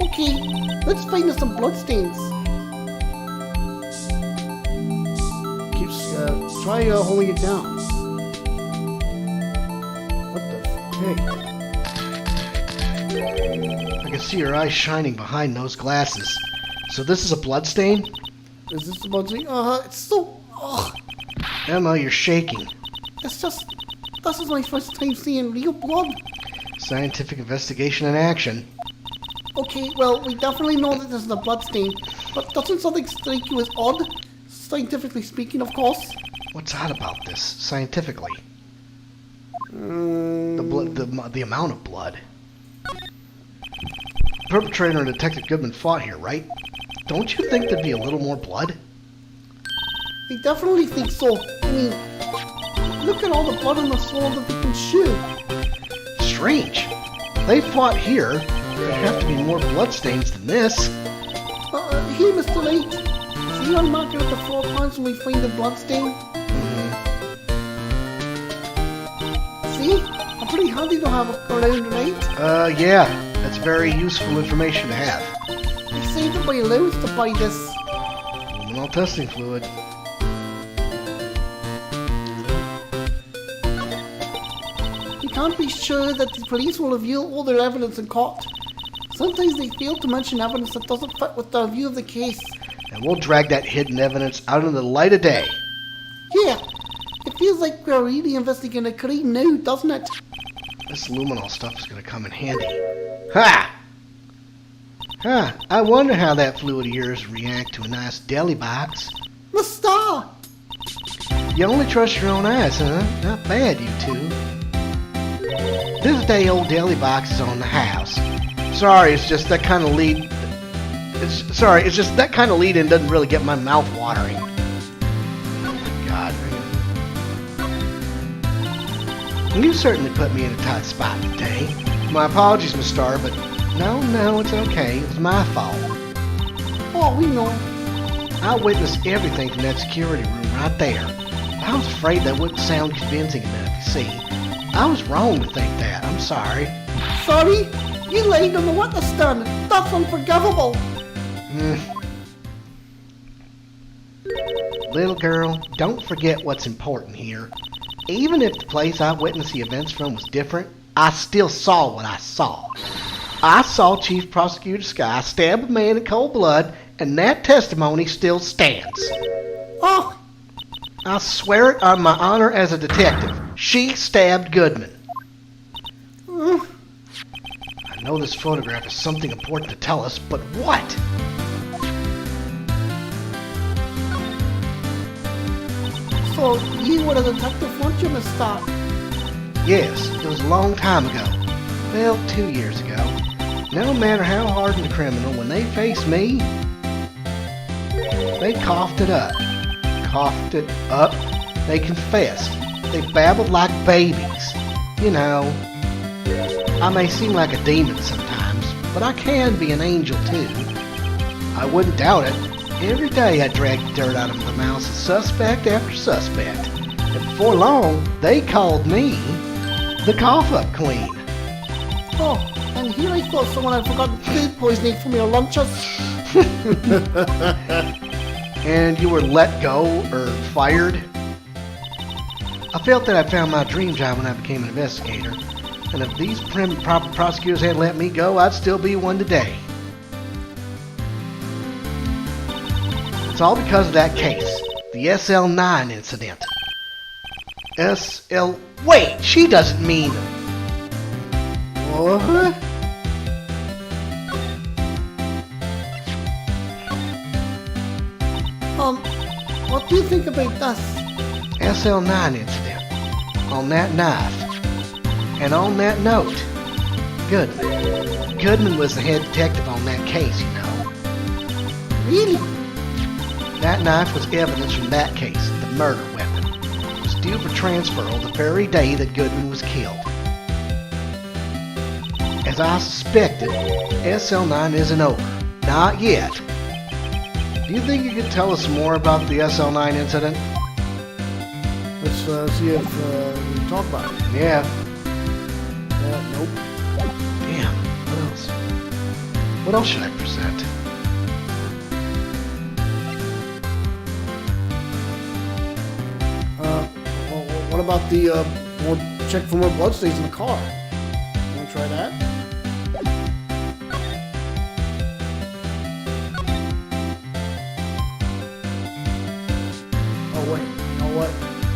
Okay, let's find us some bloodstains. Try holding it down. What the I can see your eyes shining behind those glasses. So this is a bloodstain? Is this the bloodstain? It's so... Emma, you're shaking. It's just... This is my first time seeing real blood. Scientific investigation in action. Okay, well, we definitely know that this is a bloodstain. But doesn't something strike you as odd? Scientifically speaking, of course. What's odd about this, scientifically? The amount of blood. The perpetrator and Detective Goodman fought here, right? Don't you think there'd be a little more blood? I definitely think so. I mean, look at all the blood on the sole of the victim's shoe. Strange. They fought here. There'd have to be more bloodstains than this. Here, Mr. Wright. See on marker at the floor plans when we find the bloodstain? See? I'm pretty handy to have around, right? Yeah. That's very useful information to have. I saved up my allowance to buy this. Luminol testing fluid. You can't be sure that the police will reveal all their evidence in court. Sometimes they fail to mention evidence that doesn't fit with their view of the case. And we'll drag that hidden evidence out into the light of day. Yeah, it feels like we're really investigating a crime now, doesn't it? This luminol stuff is going to come in handy. Ha! Huh, I wonder how that fluid of yours react to a nice deli box. The star! You only trust your own eyes, huh? Not bad, you two. This day old deli box is on the house. Sorry, it's just that kind of lead... It's just that kind of lead-in doesn't really get my mouth watering. Oh my God. You certainly put me in a tight spot today. My apologies, Miss Star, but no, it's okay. It was my fault. Oh, we know. I witnessed everything from that security room right there. I was afraid that wouldn't sound convincing enough, you see. I was wrong to think that. I'm sorry. Sorry? You lied on the witness stand. That's unforgivable. Little girl, don't forget what's important here. Even if the place I witnessed the events from was different, I still saw what I saw. I saw Chief Prosecutor Sky stab a man in cold blood, and that testimony still stands. Oh, I swear it on my honor as a detective. She stabbed Goodman. I know this photograph is something important to tell us, but what? so you were a detective, weren't you, Miss Star? Yes, it was a long time ago. Well, 2 years ago. No matter how hardened the criminal, when they face me, they coughed it up. Coughed it up. They confessed. They babbled like babies. You know, I may seem like a demon sometimes, but I can be an angel too. I wouldn't doubt it. Every day I dragged the dirt out of the mouths of suspect after suspect. And before long, they called me the cough-up queen. Oh, and here I thought someone had forgotten food poisoning from your lunches. And you were let go or fired? I felt that I found my dream job when I became an investigator. And if these prim and proper prosecutors hadn't let me go, I'd still be one today. It's all because of that case. The Sl9 Incident. Wait, she doesn't mean... What? What do you think about this? Sl9 Incident. On that knife. And on that note. Goodman. Goodman was the head detective on that case, you know. Really? That knife was evidence from that case, the murder weapon. It was due for transfer on the very day that Goodman was killed. As I suspected, Sl9 isn't over. Not yet. Do you think you could tell us more about the Sl9 incident? Let's see if we can talk about it. Yeah. Nope. Damn. What else? What else should I present? What about the we'll check for more bloodstains in the car? Want to try that? Oh wait, you know what? I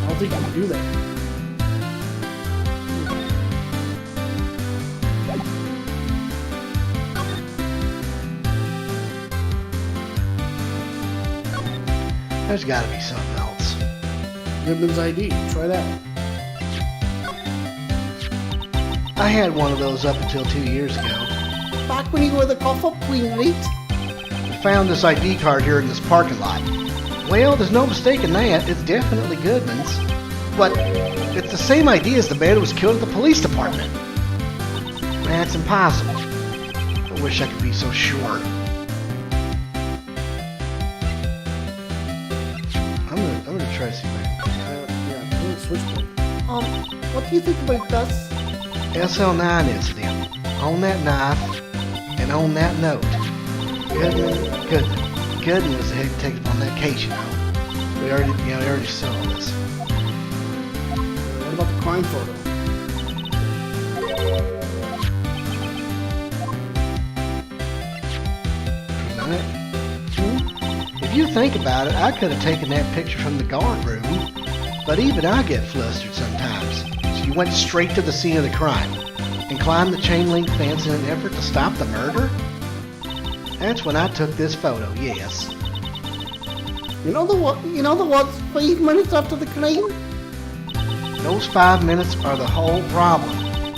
don't think I can do that. There's got to be something else. Goodman's ID. Try that. I had one of those up until 2 years ago. Back when you were the cough-up queen, right? I found this ID card here in this parking lot. Well, there's no mistaking that. It's definitely Goodman's. But it's the same ID as the man who was killed at the police department. That's impossible. I wish I could be so sure. I'm gonna try to see if I can. Yeah, switchblade. What do you think about this? Sl9 Incident. On that knife and on that note. Goodman. Gooden was the head detective on that case, you know. We already saw this. What about the crime photo? If you think about it, I could have taken that picture from the guard room, but even I get flustered sometimes. So you went straight to the scene of the crime and climbed the chain link fence in an effort to stop the murder? That's when I took this photo, yes. You know the what's 5 minutes after the crime? Those 5 minutes are the whole problem.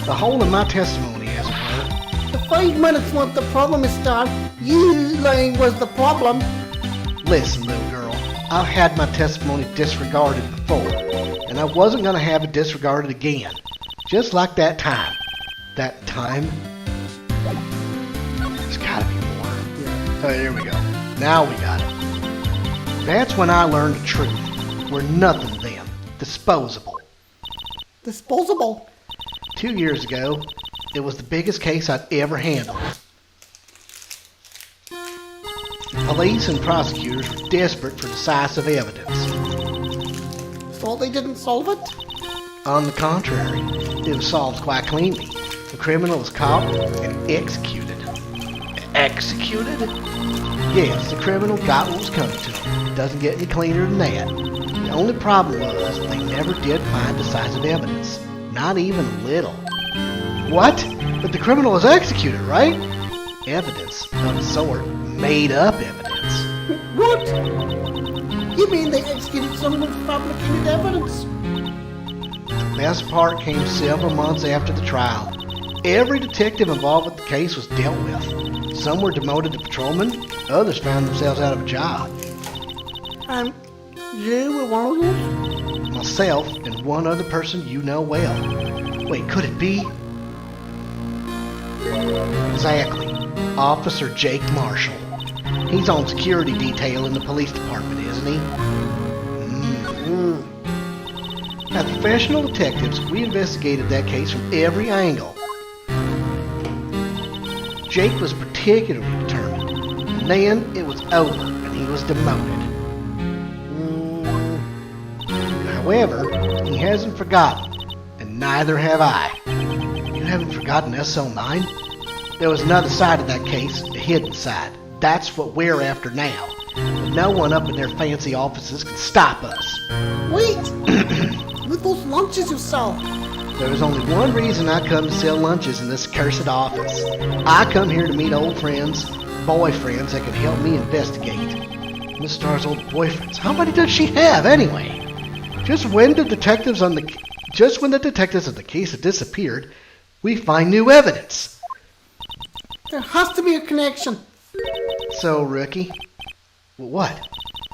The whole of my testimony, as it were. The 5 minutes weren't the problem, Mr. You lying was the problem. Listen, little girl, I've had my testimony disregarded before, and I wasn't going to have it disregarded again. Just like that time. That time? There's gotta be more. Oh, here we go. Now we got it. That's when I learned the truth. We're nothing then. Disposable. Disposable? 2 years ago, it was the biggest case I'd ever handled. Police and prosecutors were desperate for decisive evidence. So they didn't solve it? On the contrary, it was solved quite cleanly. The criminal was caught and executed. Executed? Yes, the criminal got what was coming to him. It doesn't get any cleaner than that. The only problem was they never did find decisive evidence. Not even a little. What? But the criminal was executed, right? Evidence of a sort. Made up evidence. What? You mean they executed someone with fabricated evidence? The best part came several months after the trial. Every detective involved with the case was dealt with. Some were demoted to patrolmen, others found themselves out of a job. And you were one of those? Myself and one other person you know well. Wait, could it be? Exactly. Officer Jake Marshall. He's on security detail in the police department, isn't he? As professional detectives, we investigated that case from every angle. Jake was particularly determined. And then it was over and he was demoted. However, he hasn't forgotten, and neither have I. You haven't forgotten Sl9? There was another side of that case, the hidden side. That's what we're after now. But no one up in their fancy offices can stop us. Wait! With those lunches you sell. There is only one reason I come to sell lunches in this cursed office. I come here to meet old friends, boyfriends that can help me investigate. Miss Starr's old boyfriends. How many does she have anyway? Just when the detectives on the case have disappeared, we find new evidence. There has to be a connection. So, rookie, what?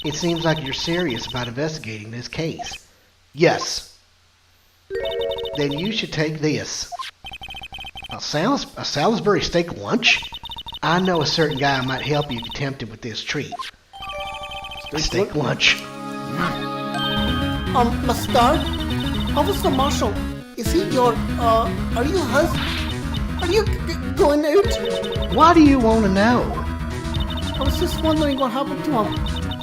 It seems like you're serious about investigating this case. Yes. Then you should take this. A Salisbury steak lunch? I know a certain guy who might help you if you're tempted with this treat. A steak lunch. Mustard? Officer Marshall, is he your, are you his? Are you going out? Why do you want to know? I was just wondering what happened to him.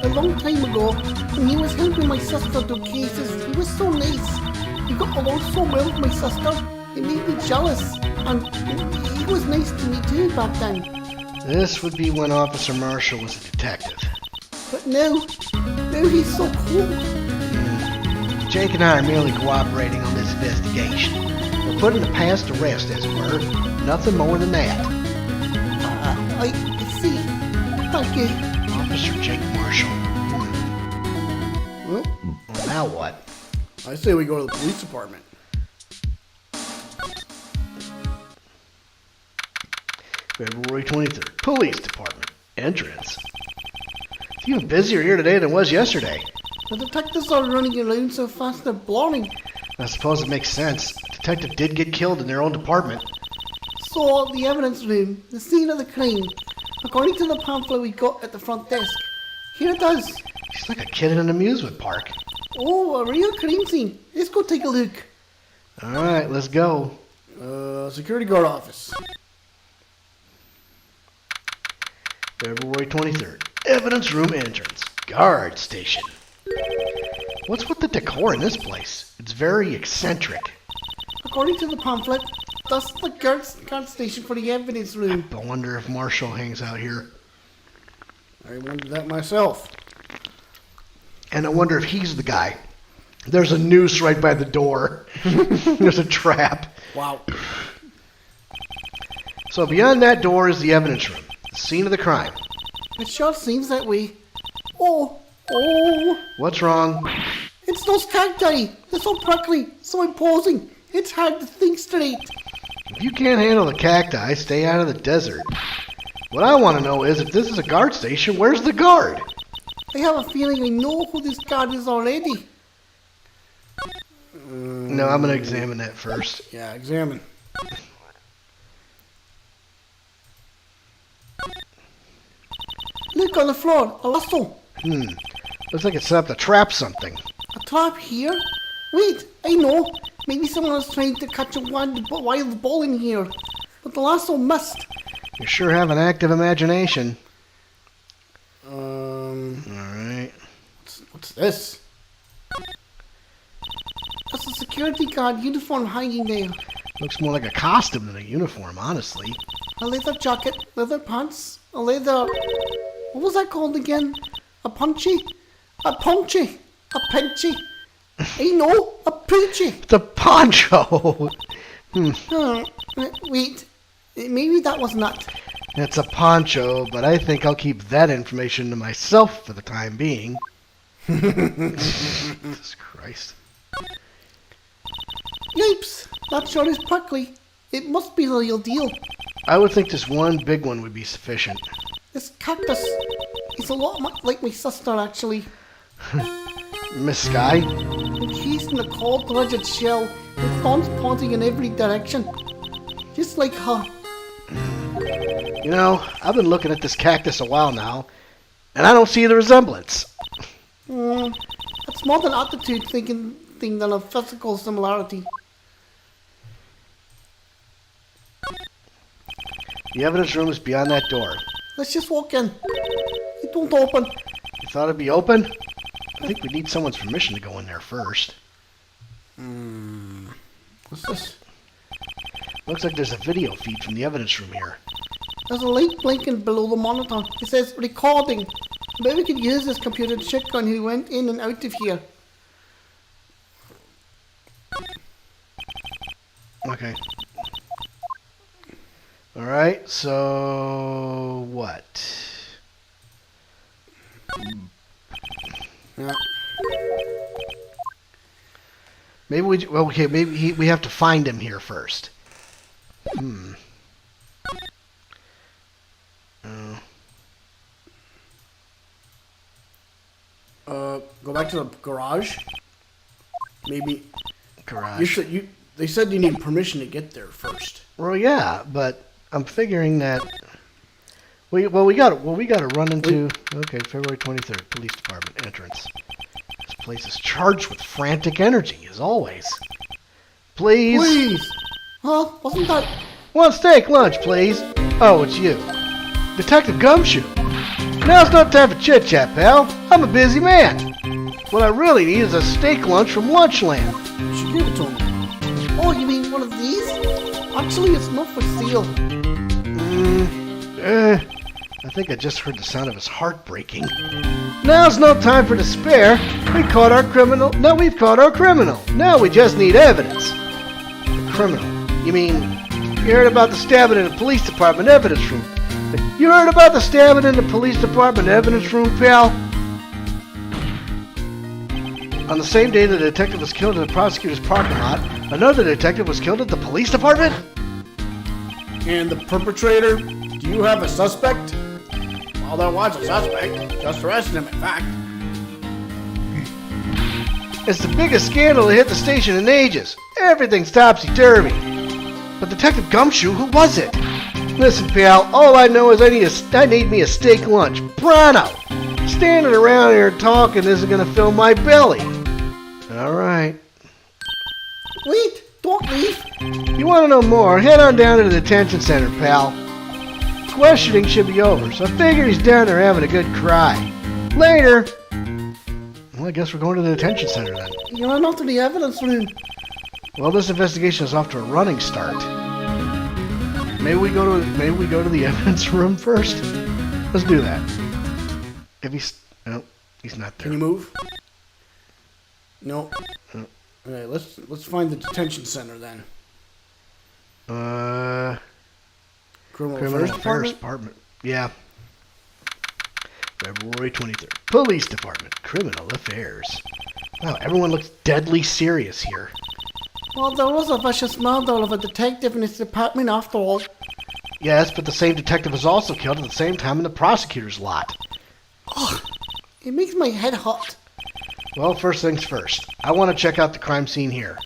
A long time ago, when he was helping my sister do cases, he was so nice. He got along so well with my sister, it made me jealous. And he was nice to me too back then. This would be when Officer Marshall was a detective. But now he's so cold. Jake and I are merely cooperating on this investigation. We're putting the past to rest, as it were. Nothing more than that. I see. Thank you. Officer Jake Marshall. Well, Now what? I say we go to the police department. February 23rd. Police Department. Entrance. It's even busier here today than it was yesterday. The detectives are running around so fast they're blurring. I suppose it makes sense. The detective did get killed in their own department. So, the evidence room, the scene of the crime. According to the pamphlet we got at the front desk, here it is. She's like a kid in an amusement park. Oh, a real crime scene. Let's go take a look. Alright, let's go. Security guard office. February 23rd. Evidence room entrance. Guard station. What's with the decor in this place? It's very eccentric. According to the pamphlet, that's the guard station for the evidence room. I wonder if Marshall hangs out here. I wondered that myself. And I wonder if he's the guy. There's a noose right by the door. There's a trap. Wow. So beyond that door is the evidence room. The scene of the crime. It sure seems that way. Oh, What's wrong? it's those cacti. They're so prickly, so imposing. It's hard to think straight. If you can't handle the cacti, stay out of the desert. What I want to know is, if this is a guard station, where's the guard? I have a feeling I know who this guard is already. No, I'm going to examine that first. Yeah, examine. Look on the floor, a lasso. Looks like it's set up to trap something. A trap here? Wait, I know. Maybe someone was trying to catch a wild ball in here. But the lasso missed. You sure have an active imagination. Alright. Alright. What's this? That's a security guard uniform hanging there. Looks more like a costume than a uniform, honestly. A leather jacket, leather pants, a leather... What was that called again? A punchy? A punchy? A pinchy? I know, a pinchy. It's a poncho! Wait, maybe that was not. It's a poncho, but I think I'll keep that information to myself for the time being. Jesus Christ. Yipes, that sure is prickly. It must be the real deal. I would think just one big one would be sufficient. This cactus is a lot like my sister, actually. Miss Sky? Encased in a cold, rigid shell with thorns pointing in every direction. Just like her. You know, I've been looking at this cactus a while now, and I don't see the resemblance. It's more an attitude thing than a physical similarity. The evidence room is beyond that door. Let's just walk in. It won't open. You thought it'd be open? I think we need someone's permission to go in there first. What's this? Looks like there's a video feed from the evidence room here. There's a light blinking below the monitor. It says recording. Maybe we could use this computer to check on who went in and out of here. Okay. Alright, so... what? Yeah. Maybe we have to find him here first. Go back to the garage. Maybe. Garage. They said you need permission to get there first. Well, yeah, but I'm figuring that we got to run into February 23rd, police department entrance. This place is charged with frantic energy, as always. Please. Please. Huh? Wasn't that... One steak lunch, please. Oh, it's you, Detective Gumshoe. Now's not time for chit chat, pal. I'm a busy man. What I really need is a steak lunch from Lunchland. You should give it to him. Oh, you mean one of these? Actually, it's not for sale. I think I just heard the sound of his heart breaking. Now's no time for despair. We've caught our criminal. Now we just need evidence. The criminal? You mean, you heard about the stabbing in the police department evidence room? You heard about the stabbing in the police department evidence room, pal? On the same day the detective was killed in the prosecutor's parking lot, another detective was killed at the police department? And the perpetrator? Do you have a suspect? Well, there was a suspect. Just arrested him, in fact. It's the biggest scandal that hit the station in ages. Everything's topsy-turvy. But Detective Gumshoe, who was it? Listen, pal, all I know is I need me a steak lunch. Pronto! Standing around here talking isn't gonna fill my belly. Alright. Wait, don't leave. You wanna know more? Head on down to the detention center, pal. questioning should be over, so I figure he's down there having a good cry. Later! Well, I guess we're going to the detention center then. You run off to the evidence room. Well, this investigation is off to a running start. Maybe we go to the evidence room first. Let's do that. If no, he's not there. Can you move? No. Okay, let's find the detention center then. Criminal Affairs Department. Yeah. February 23rd. Police Department. Criminal Affairs. Wow, everyone looks deadly serious here. Well, there was a vicious murder of a detective in his department after all. Yes, but the same detective was also killed at the same time in the prosecutor's lot. Oh, it makes my head hot. Well, first things first. I want to check out the crime scene here.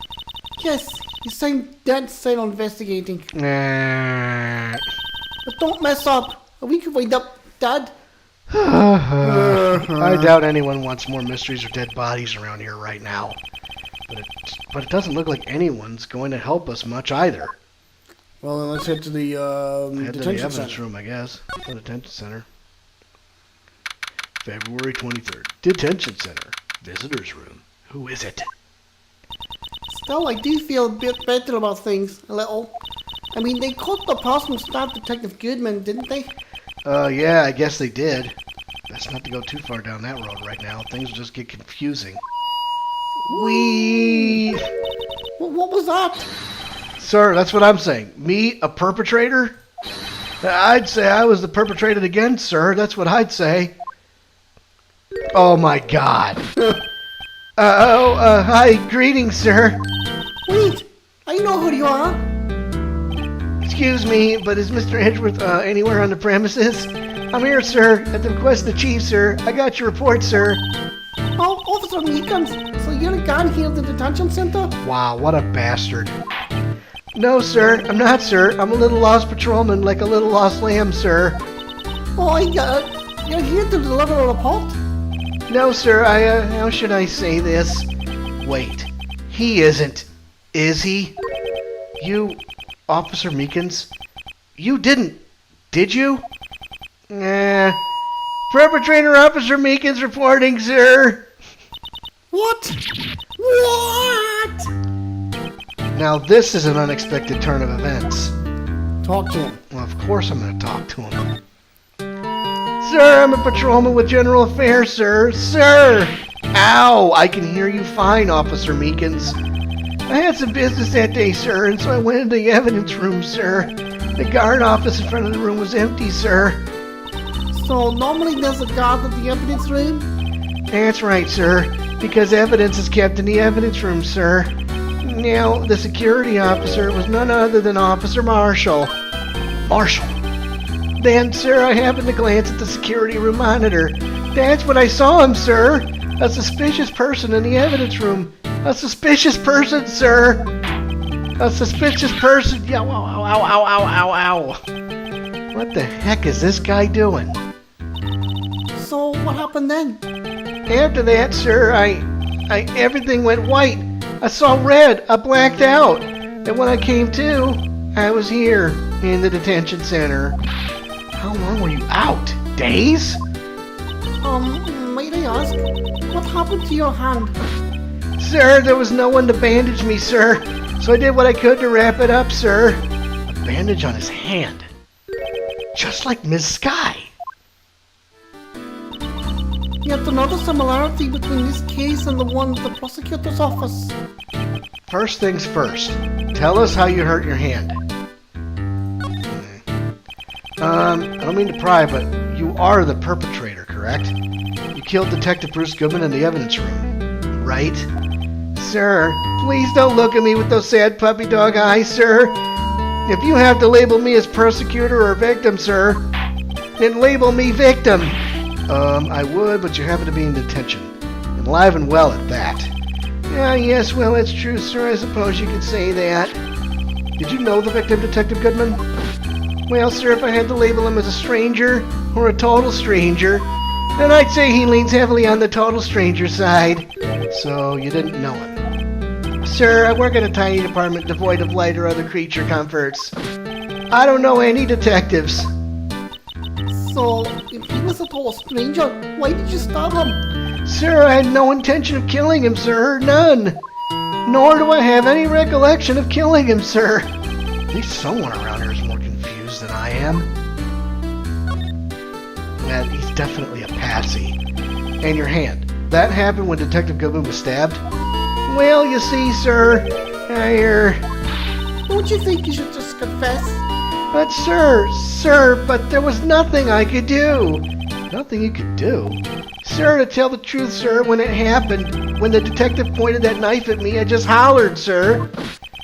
Yes, you seem dead set on investigating. Nah. But don't mess up. We can wind up dead. I doubt anyone wants more mysteries or dead bodies around here right now. But it doesn't look like anyone's going to help us much either. Well, then let's head to the Head to the detention evidence center. room, I guess. The detention center. February 23rd. Detention center. Visitors room. Who is it? Still, I do feel a bit better about things, a little. I mean, they caught the person who stabbed Detective Goodman, didn't they? Yeah, I guess they did. Best not to go too far down that road right now. Things will just get confusing. What was that? Sir, that's what I'm saying. Me, a perpetrator? I'd say I was the perpetrated against, sir. That's what I'd say. Oh my god. Hi, greetings, sir. Wait, I know who you are. Excuse me, but is Mr. Edgeworth anywhere on the premises? I'm here, sir, at the request of the chief, sir. I got your report, sir. Oh, Officer Meekins, so you're the guy here at the detention center? Wow, what a bastard. No, sir, I'm not, sir. I'm a little lost patrolman, like a little lost lamb, sir. Oh, I got it. You're here to deliver a report? No, sir, how should I say this? Wait, he isn't, is he? You, Officer Meekins? You didn't, did you? Perpetrator Officer Meekins reporting, sir. What? What? Now this is an unexpected turn of events. Talk to him. Well, of course I'm going to talk to him. Sir, I'm a patrolman with General Affairs, sir. Sir! Ow! I can hear you fine, Officer Meekins. I had some business that day, sir, and so I went into the evidence room, sir. The guard office in front of the room was empty, sir. So normally there's a guard at the evidence room? That's right, sir, because evidence is kept in the evidence room, sir. Now, the security officer was none other than Officer Marshall. Marshall? Then, sir, I happened to glance at the security room monitor. That's when I saw him, sir. A suspicious person in the evidence room. A suspicious person, sir. A suspicious person. Yeah, ow, ow, ow, ow, ow, ow. What the heck is this guy doing? So what happened then? After that, sir, everything went white. I saw red. I blacked out. And when I came to, I was here in the detention center. How long were you out? Days? Might I ask, what happened to your hand? Sir, there was no one to bandage me, sir. So I did what I could to wrap it up, sir. A bandage on his hand. Just like Ms. Sky. Yet another similarity between this case and the one at the prosecutor's office. First things first. Tell us how you hurt your hand. I don't mean to pry, but you are the perpetrator, correct? You killed Detective Bruce Goodman in the evidence room, right? Sir, please don't look at me with those sad puppy dog eyes, sir. If you have to label me as prosecutor or victim, sir, then label me victim. I would, but you happen to be in detention. And live and well at that. Yes, well, it's true, sir. I suppose you could say that. Did you know the victim, Detective Goodman? Well, sir, if I had to label him as a stranger or a total stranger, then I'd say he leans heavily on the total stranger side. So you didn't know him. Sir, I work at a tiny department devoid of light or other creature comforts. I don't know any detectives. So, if he was a total stranger, why did you stab him? Sir, I had no intention of killing him, sir. None. Nor do I have any recollection of killing him, sir. At least someone around here is more confused than I am. Yeah, he's definitely a patsy. And your hand. That happened when Detective Goodman was stabbed? Well, you see, sir, Don't you think you should just confess? But sir, but there was nothing I could do. Nothing you could do? Sir, to tell the truth, sir, when it happened, when the detective pointed that knife at me, I just hollered, sir.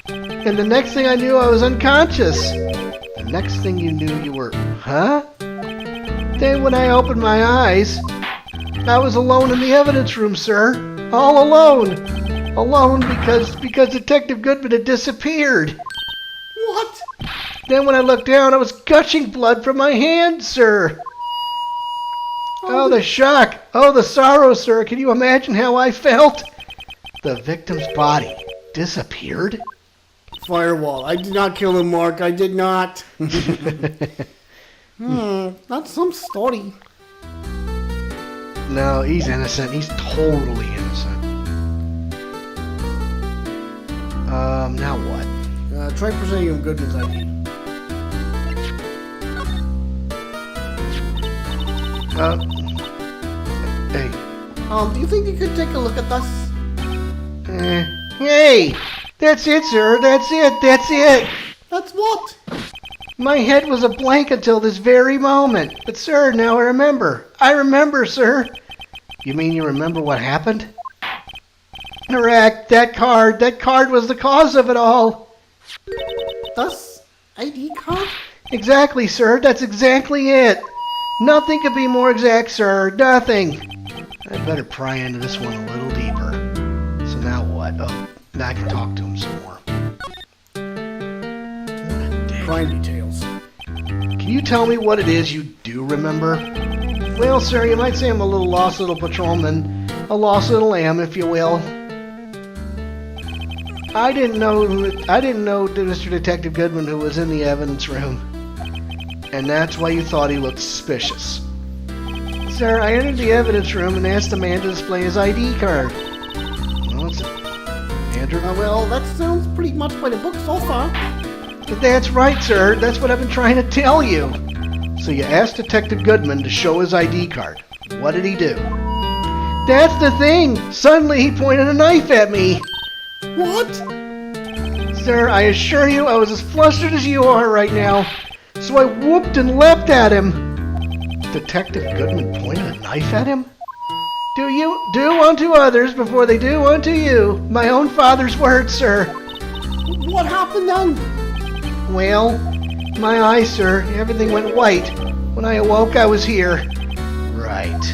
And the next thing I knew, I was unconscious. The next thing you knew, you were, huh? Then when I opened my eyes, I was alone in the evidence room, sir. All alone. Alone because Detective Goodman had disappeared. What? Then when I looked down, I was gushing blood from my hand, sir. Oh, the shock. Oh, the sorrow, sir. Can you imagine how I felt? The victim's body disappeared? Firewall. I did not kill him, Mark. I did not. That's some story. No, he's innocent. He's totally innocent. Now what? Try presenting him Goodman's ID. Hey. Do you think you could take a look at this? Hey! That's it, sir. That's it. That's what? My head was a blank until this very moment. But, sir, now I remember. I remember, sir. You mean you remember what happened? Correct. That card was the cause of it all. This ID card? Exactly, sir. That's exactly it. Nothing could be more exact, sir. Nothing. I'd better pry into this one a little deeper. So now what? Oh, now I can talk to him some more. Crime details. Can you tell me what it is you do remember? Well, sir, you might say I'm a little lost little patrolman. A lost little lamb, if you will. I didn't know Mr. Detective Goodman who was in the evidence room. And that's why you thought he looked suspicious. Sir, I entered the evidence room and asked the man to display his ID card. Well, it's Andrew. Well, that sounds pretty much by the book so far. But that's right, sir. That's what I've been trying to tell you. So you asked Detective Goodman to show his ID card. What did he do? That's the thing. Suddenly he pointed a knife at me. What? Sir, I assure you I was as flustered as you are right now. So I whooped and leapt at him. Detective Goodman pointed a knife at him? Do unto others before they do unto you. My own father's words, sir. What happened then? Well, my eyes, sir, everything went white. When I awoke, I was here. Right.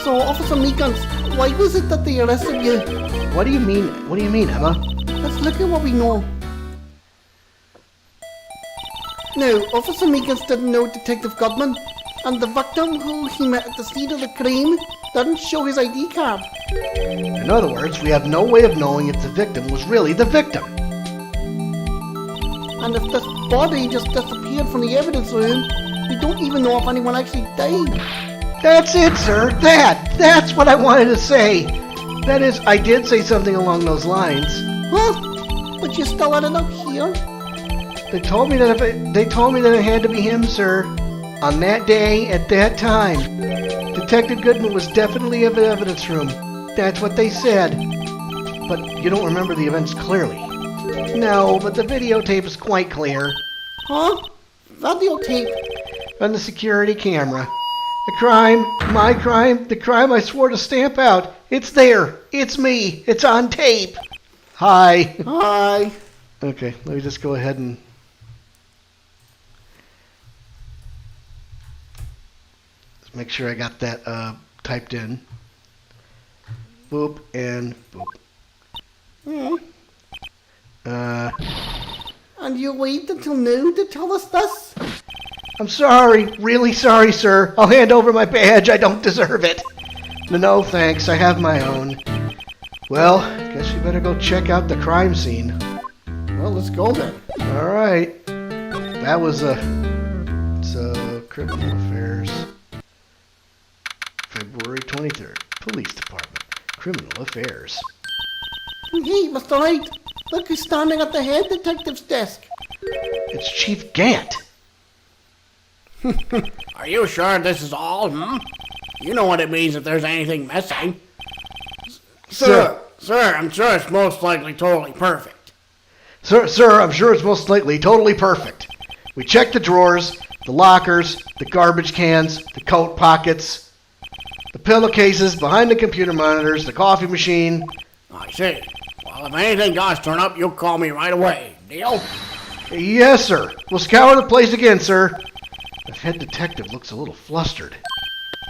So, Officer Meekins, why was it that they arrested you? What do you mean? What do you mean, Emma? Let's look at what we know. Now, Officer Meekins didn't know Detective Goodman, and the victim who he met at the scene of the crime didn't show his ID card. In other words, we have no way of knowing if the victim was really the victim. And if this body just disappeared from the evidence room, we don't even know if anyone actually died. That's it, sir. That's what I wanted to say. That is, I did say something along those lines. Huh? But you still ended up here? They told me that it had to be him, sir. On that day, at that time. Detective Goodman was definitely in the evidence room. That's what they said. But you don't remember the events clearly. No, but the videotape is quite clear. Huh? Videotape? On the security camera. The crime, my crime, the crime I swore to stamp out. It's there. It's me. It's on tape. Hi. Hi. Okay, let me just go ahead and... Let's make sure I got that typed in. Boop and boop. And you wait until now to tell us this? I'm sorry, really sorry, sir. I'll hand over my badge. I don't deserve it. No, thanks. I have my own. Well, guess you better go check out the crime scene. Well, let's go then. All right. that was Criminal Affairs, February 23rd, Police Department, Criminal Affairs. Hey, Mr. Wright, look who's standing at the head detective's desk. It's Chief Gant. Are you sure this is all, You know what it means if there's anything missing. Sir, I'm sure it's most likely totally perfect. Sir, I'm sure it's most likely totally perfect. We checked the drawers, the lockers, the garbage cans, the coat pockets, the pillowcases, behind the computer monitors, the coffee machine. I see. Well, if anything does turn up, you'll call me right away. Deal? Yes, sir. We'll scour the place again, sir. The head detective looks a little flustered.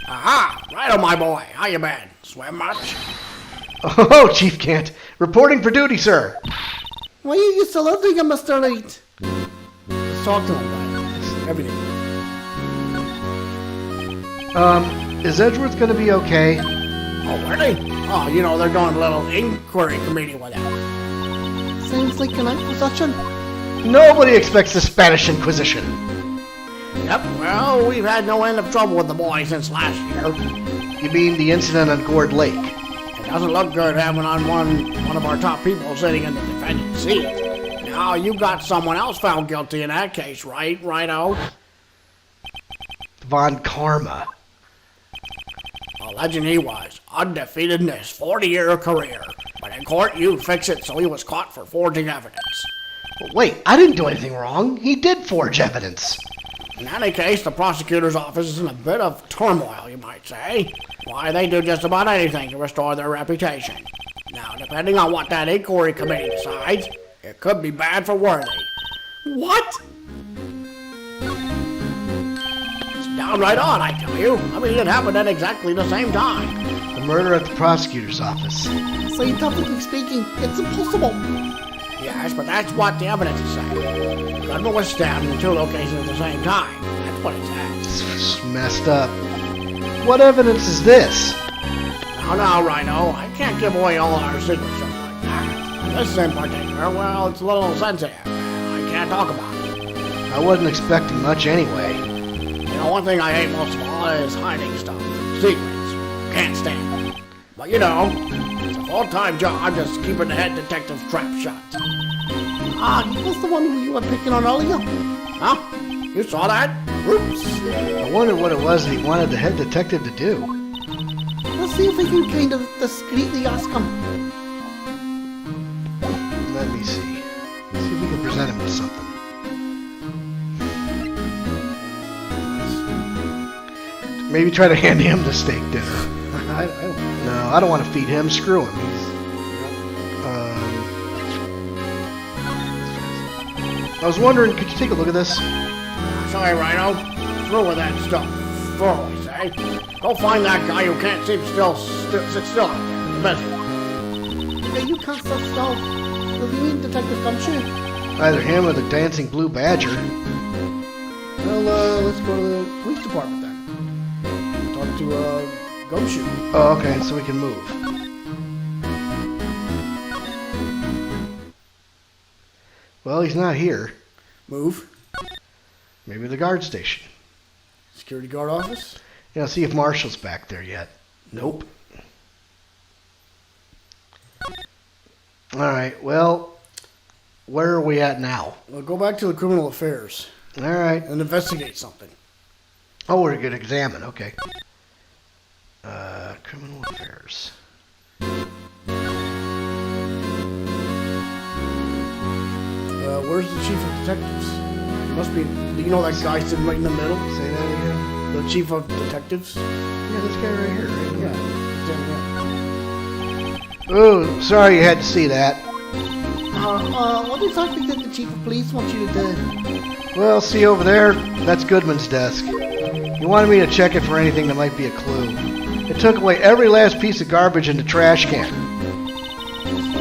Aha! Righto, my boy. How you been? Swim much? Oh, Chief Gant. Reporting for duty, sir. Why are you saluting him, Mr. Wright? Let's talk to him about it. Everything. Is Edgeworth gonna be okay? Oh, really? Oh, they're doing a little inquiry committee with him. Sounds like an acquisition. Nobody expects the Spanish Inquisition. Yep, well, we've had no end of trouble with the boy since last year. You mean the incident on Gourd Lake? It doesn't look good having on one of our top people sitting in the defendant's seat. Now, you got someone else found guilty in that case, right? Righto? Von Karma. A legend he was, undefeated in his 40-year career. But in court, you fix it so he was caught for forging evidence. But wait, I didn't do anything wrong. He did forge evidence. In any case, the prosecutor's office is in a bit of turmoil, you might say. Why, they do just about anything to restore their reputation. Now, depending on what that inquiry committee decides, it could be bad for Worthy. What? It's downright odd, I tell you. I mean, it happened at exactly the same time. The murder at the prosecutor's office. Scientifically speaking, it's impossible. Yes, but that's what the evidence is saying. Goodman was stabbed in two locations at the same time. That's what it says. It's messed up. What evidence is this? Now, Rhino, I can't give away all our secrets just like that. This in particular, well, it's a little sensitive. I can't talk about it. I wasn't expecting much anyway. One thing I hate most of all is hiding stuff. Secrets. Can't stand it. But it's a full-time job just keeping the head detective's trap shut. He was the one who you were picking on earlier. Huh? You saw that? Oops. I wondered what it was that he wanted the head detective to do. Let's see if we can kind of discreetly ask him. Let me see. Let's see if we can present him with something. Maybe try to hand him the steak dinner. I don't want to feed him. Screw him. I was wondering, could you take a look at this? Sorry, Rhino. Through with that stuff. Thoroughly, say. Go find that guy who can't sit still out there. The best. Yeah, you can't sit still. Does he mean Detective Gumshoe? Either him or the dancing blue badger. Well, let's go to the police department then. Talk to, Gumshoe. Oh, okay, so we can move. Well, he's not here. Move. Maybe the guard station. Security guard office? Yeah, see if Marshall's back there yet. Nope. Alright, well, where are we at now? Well, go back to the criminal affairs. Alright. And investigate something. Oh, we're going to examine, okay. Criminal affairs. Where's the chief of detectives? Must be, that guy sitting right in the middle? Say that again? The chief of detectives? Yeah, this guy right here, right? Yeah. Oh, sorry you had to see that. What exactly did the chief of police want you to do? Well, see over there? That's Goodman's desk. He wanted me to check it for anything that might be a clue. It took away every last piece of garbage in the trash can.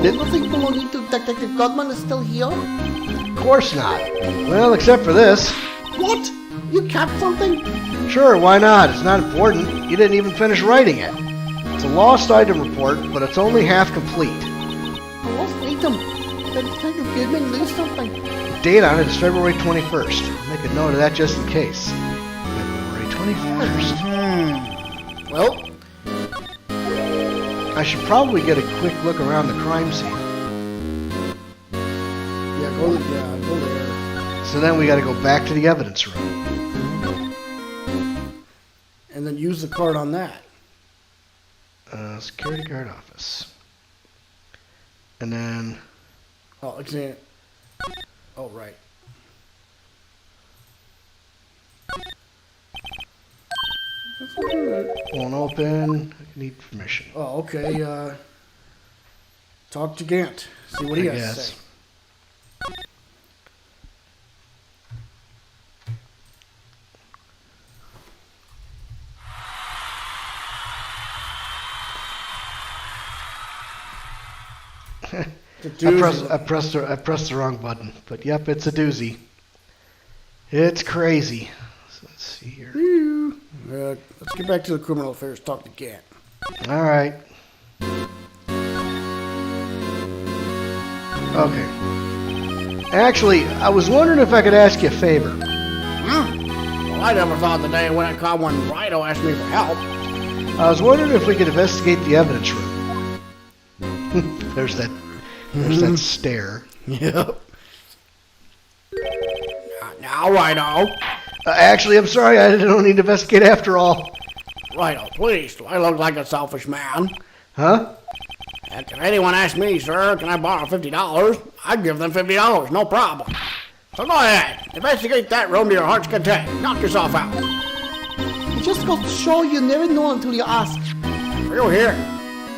Nothing belonging to Detective Goodman is still here? Of course not. Well, except for this. What? You kept something? Sure, why not? It's not important. You didn't even finish writing it. It's a lost item report, but it's only half complete. A lost item? Did Detective Goodman lose something? The date on it is February 21st. I'll make a note of that just in case. February 21st. Well, I should probably get a quick look around the crime scene. go there. So then we got to go back to the evidence room. And then use the card on that. Security guard office. And then... Oh, exam. Oh, right. Won't open. I need permission. Oh, okay. Talk to Gant. See what he has to say. I pressed the wrong button, but yep, it's a doozy. It's crazy. So let's see here. Let's get back to the criminal affairs. Talk to Gant. All right. Okay. Actually, I was wondering if I could ask you a favor. Well, I never thought the day when I caught one Wright asked me for help. I was wondering if we could investigate the evidence room. There's that stare. Yep. Now, Righto. Actually, I'm sorry, I don't need to investigate after all. Righto, please. Do I look like a selfish man? Huh? And if anyone asks me, sir, can I borrow $50? I'd give them $50, no problem. So go ahead. Investigate that room to your heart's content. Knock yourself out. You just got to show you never know until you ask. You here?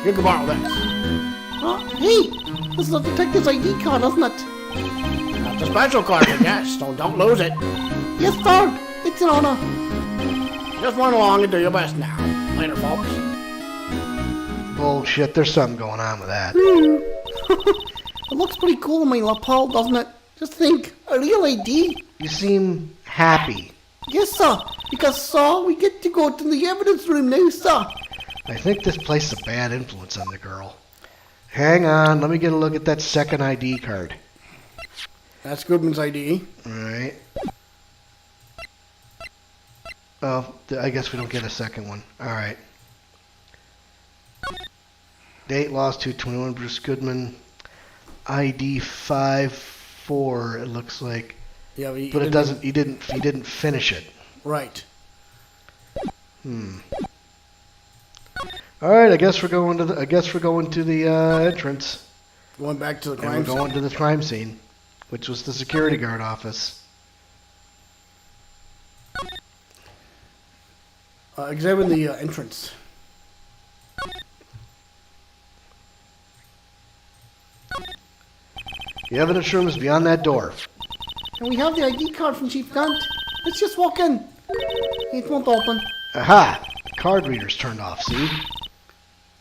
You can borrow this. Hey, this is a detective's ID card, isn't it? That's a special card, I guess, so don't lose it. Yes, sir. It's an honor. Just run along and do your best now. Later, folks. Bullshit, there's something going on with that. It looks pretty cool on my lapel, doesn't it? Just think, a real ID. You seem happy. Yes, sir. Because, sir, we get to go to the evidence room now, sir. I think this places a bad influence on the girl. Hang on, let me get a look at that second ID card. That's Goodman's ID. Alright. Oh, I guess we don't get a second one. Alright. Date lost 2/21, Bruce Goodman. ID 5-4, it looks like. Yeah, but it doesn't. He didn't finish it. Right. All right. I guess we're going to the entrance. Going back to the crime And scene. we're going to the crime scene, which was the security guard office. Examine the entrance. The evidence room is beyond that door. And we have the ID card from Chief Gant. Let's just walk in. It won't open. Aha! The card reader's turned off, see?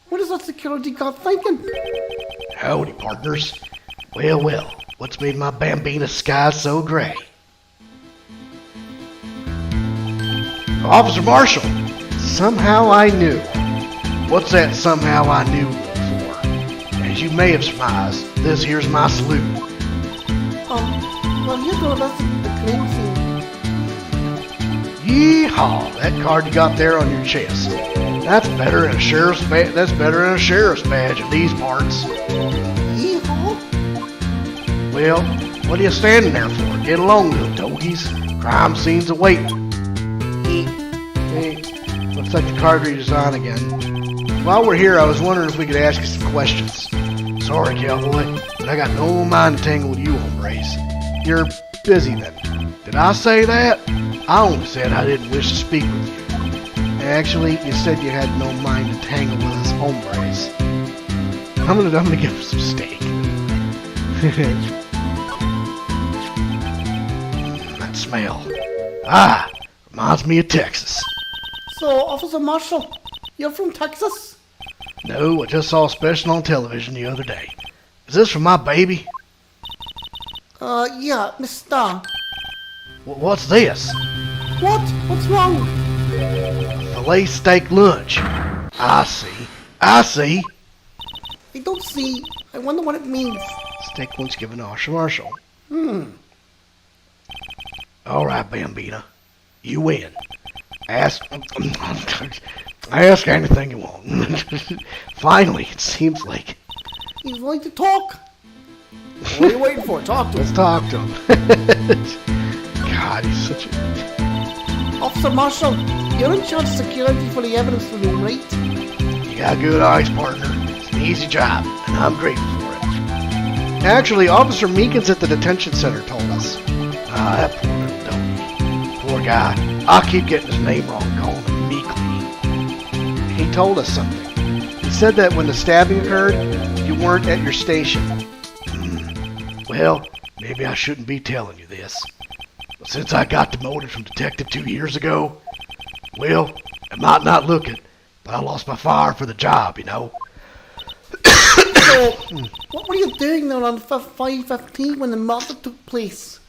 What is that security guard thinking? Howdy, partners. Well, well. What's made my Bambina sky so gray? Officer Marshall! Somehow I knew. What's that somehow I knew for? As you may have surmised, this here's my salute. Well, here's to investigate the crime scene. Yeehaw! That card you got there on your chest. That's better than a sheriff's badge. That's better than a sheriff's badge in these parts. Yeehaw! Well, what are you standing there for? Get along, little dogies. Crime scene's awaiting. Hey, looks like the card reader's on again. While we're here, I was wondering if we could ask you some questions. Sorry, cowboy, but I got no mind to tangle with you hombres. You're busy then. Did I say that? I only said I didn't wish to speak with you. Actually, you said you had no mind to tangle with us hombres. I'm gonna give him some steak. That smell. Ah, reminds me of Texas. So, Officer Marshall, you're from Texas? No, I just saw a special on television the other day. Is this for my baby? Yeah, Mr. What's this? What? What's wrong? Filet steak lunch. I see. I don't see. I wonder what it means. Take one's given to Officer Marshall. All right, Bambina. You win. Ask anything you want. Finally, it seems like. He's going to talk. What are you waiting for? Talk to Let's him. talk to him. God, he's such a... Officer Marshall, you're in charge of security for the evidence room, right? You got good eyes, partner. It's an easy job, and I'm grateful for it. Actually, Officer Meekins at the detention center told us. That poor little dummy. Poor guy. I keep getting his name wrong, calling him Meekly. He told us something. He said that when the stabbing occurred, you weren't at your station. Well, maybe I shouldn't be telling you this. But since I got demoted from detective 2 years ago, well, I might not look it, but I lost my fire for the job, you know. So, what were you doing there on 5:15 when the murder took place?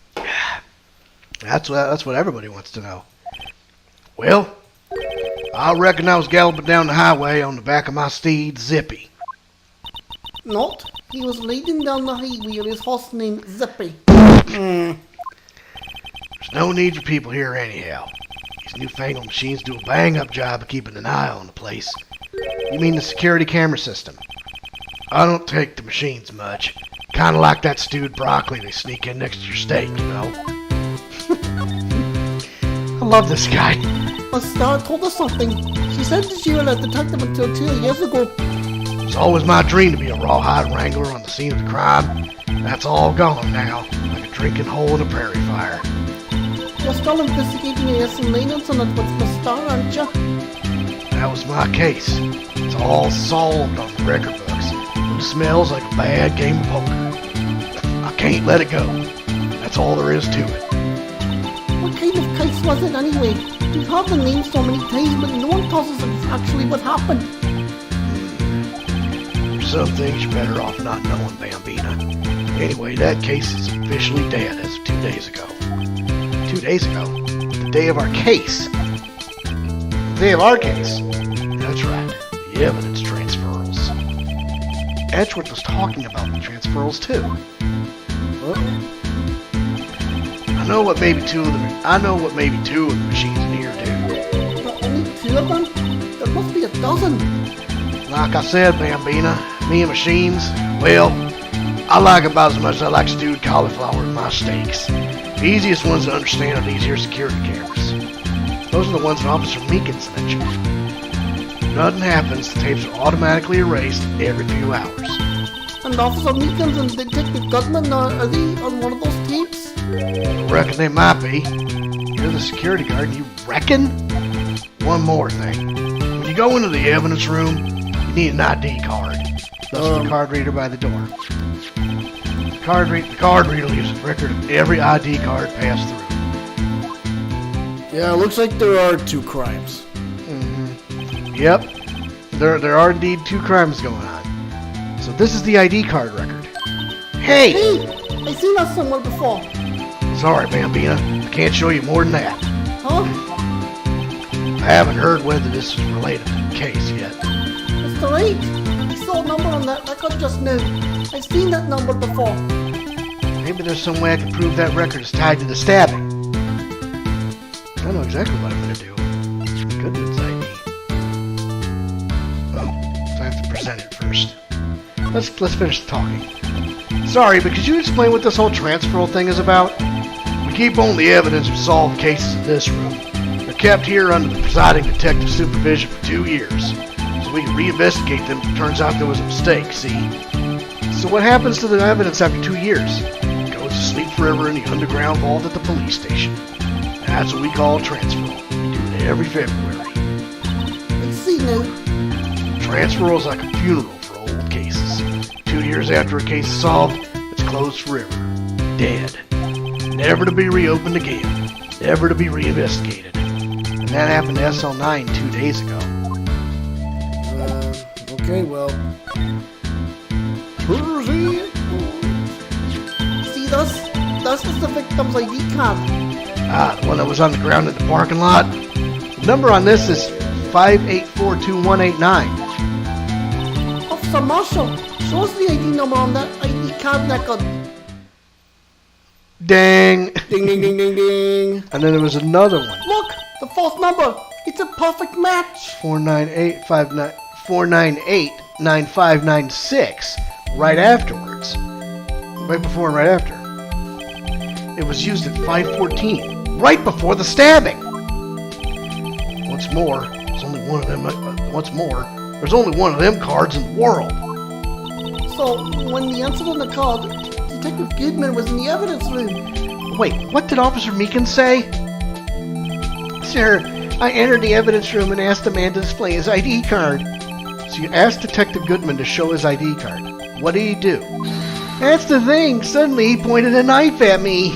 That's what everybody wants to know. Well, I reckon I was galloping down the highway on the back of my steed, Zippy. Not. He was leading down the highway with his horse named Zippy. There's no need for people here anyhow. These newfangled machines do a bang-up job of keeping an eye on the place. You mean the security camera system? I don't take the machines much. Kinda like that stewed broccoli they sneak in next to your steak, you know? I love this guy. My star told us something. She said that you were a detective until 2 years ago. It's always my dream to be a rawhide wrangler on the scene of the crime. That's all gone now, like a drinking hole in a prairie fire. You're still investigating the Sl9 Incident with my star, aren't you? That was my case. It's all solved on the record books, but it smells like a bad game of poker. I can't let it go. That's all there is to it. What kind of case was it anyway? We've heard the name so many times, but no one tells us actually what happened. There's some things you're better off not knowing, Bambina. Anyway, that case is officially dead as of 2 days ago. 2 days ago? The day of our case. The day of our case. That's right. The evidence transferals. Edgeworth was talking about the transferals too. I know what maybe two of the machines in here do. But only 2 of them? There must be a dozen. Like I said, Bambina, me and machines, well, I like about as much as I like stewed cauliflower in my steaks. The easiest ones to understand are these here security cameras. Those are the ones that Officer Meekins mentioned. If nothing happens, the tapes are automatically erased every few hours. And Officer Meekins and Detective Goodman, are they on one of those tapes? I reckon they might be. You're the security guard, you reckon? One more thing. When you go into the evidence room, you need an ID card. That's the card reader by the door. The card reader leaves a record of every ID card passed through. Yeah, looks like there are 2 crimes. Yep, there are indeed 2 crimes going on. So this is the ID card record. Hey! Hey, I've seen that somewhere before. Sorry, Bambina, I can't show you more than that. Huh? I haven't heard whether this is related to the case yet. Mr. Wright, I saw a number on that record just now. I've seen that number before. Maybe there's some way I can prove that record is tied to the stabbing. I know exactly what I'm going to do. Goodman's ID. Oh, so I have to present it first. Let's finish the talking. Sorry, but could you explain what this whole transferal thing is about? We keep only evidence of solved cases in this room. They're kept here under the presiding detective's supervision for 2 years, so we can reinvestigate them if it turns out there was a mistake, see? So what happens to the evidence after 2 years? It goes to sleep forever in the underground vault at the police station. That's what we call transferal. We do it every February. I see now. Transferal is like a funeral for old cases. 2 years after a case is solved, it's closed forever. Dead. Never to be reopened again. Never to be reinvestigated. And that happened to Sl9 2 days ago. Okay, well. See this? This is the victim's ID card. The one that was on the ground in the parking lot. The number on this is 5842189. Officer Marshall, Show us the ID number on that ID card record. Dang. Ding, ding, ding, ding, ding. And then there was another one. Look, the fourth number. It's a perfect match. 498-9596. Right afterwards. Right before and right after. It was used at 5:14. Right before the stabbing. Once more, there's only one of them cards in the world. So, when the answer on the card, Detective Goodman was in the evidence room. Wait, what did Officer Meekin say? Sir, I entered the evidence room and asked the man to display his ID card. So you asked Detective Goodman to show his ID card. What did he do? That's the thing. Suddenly he pointed a knife at me.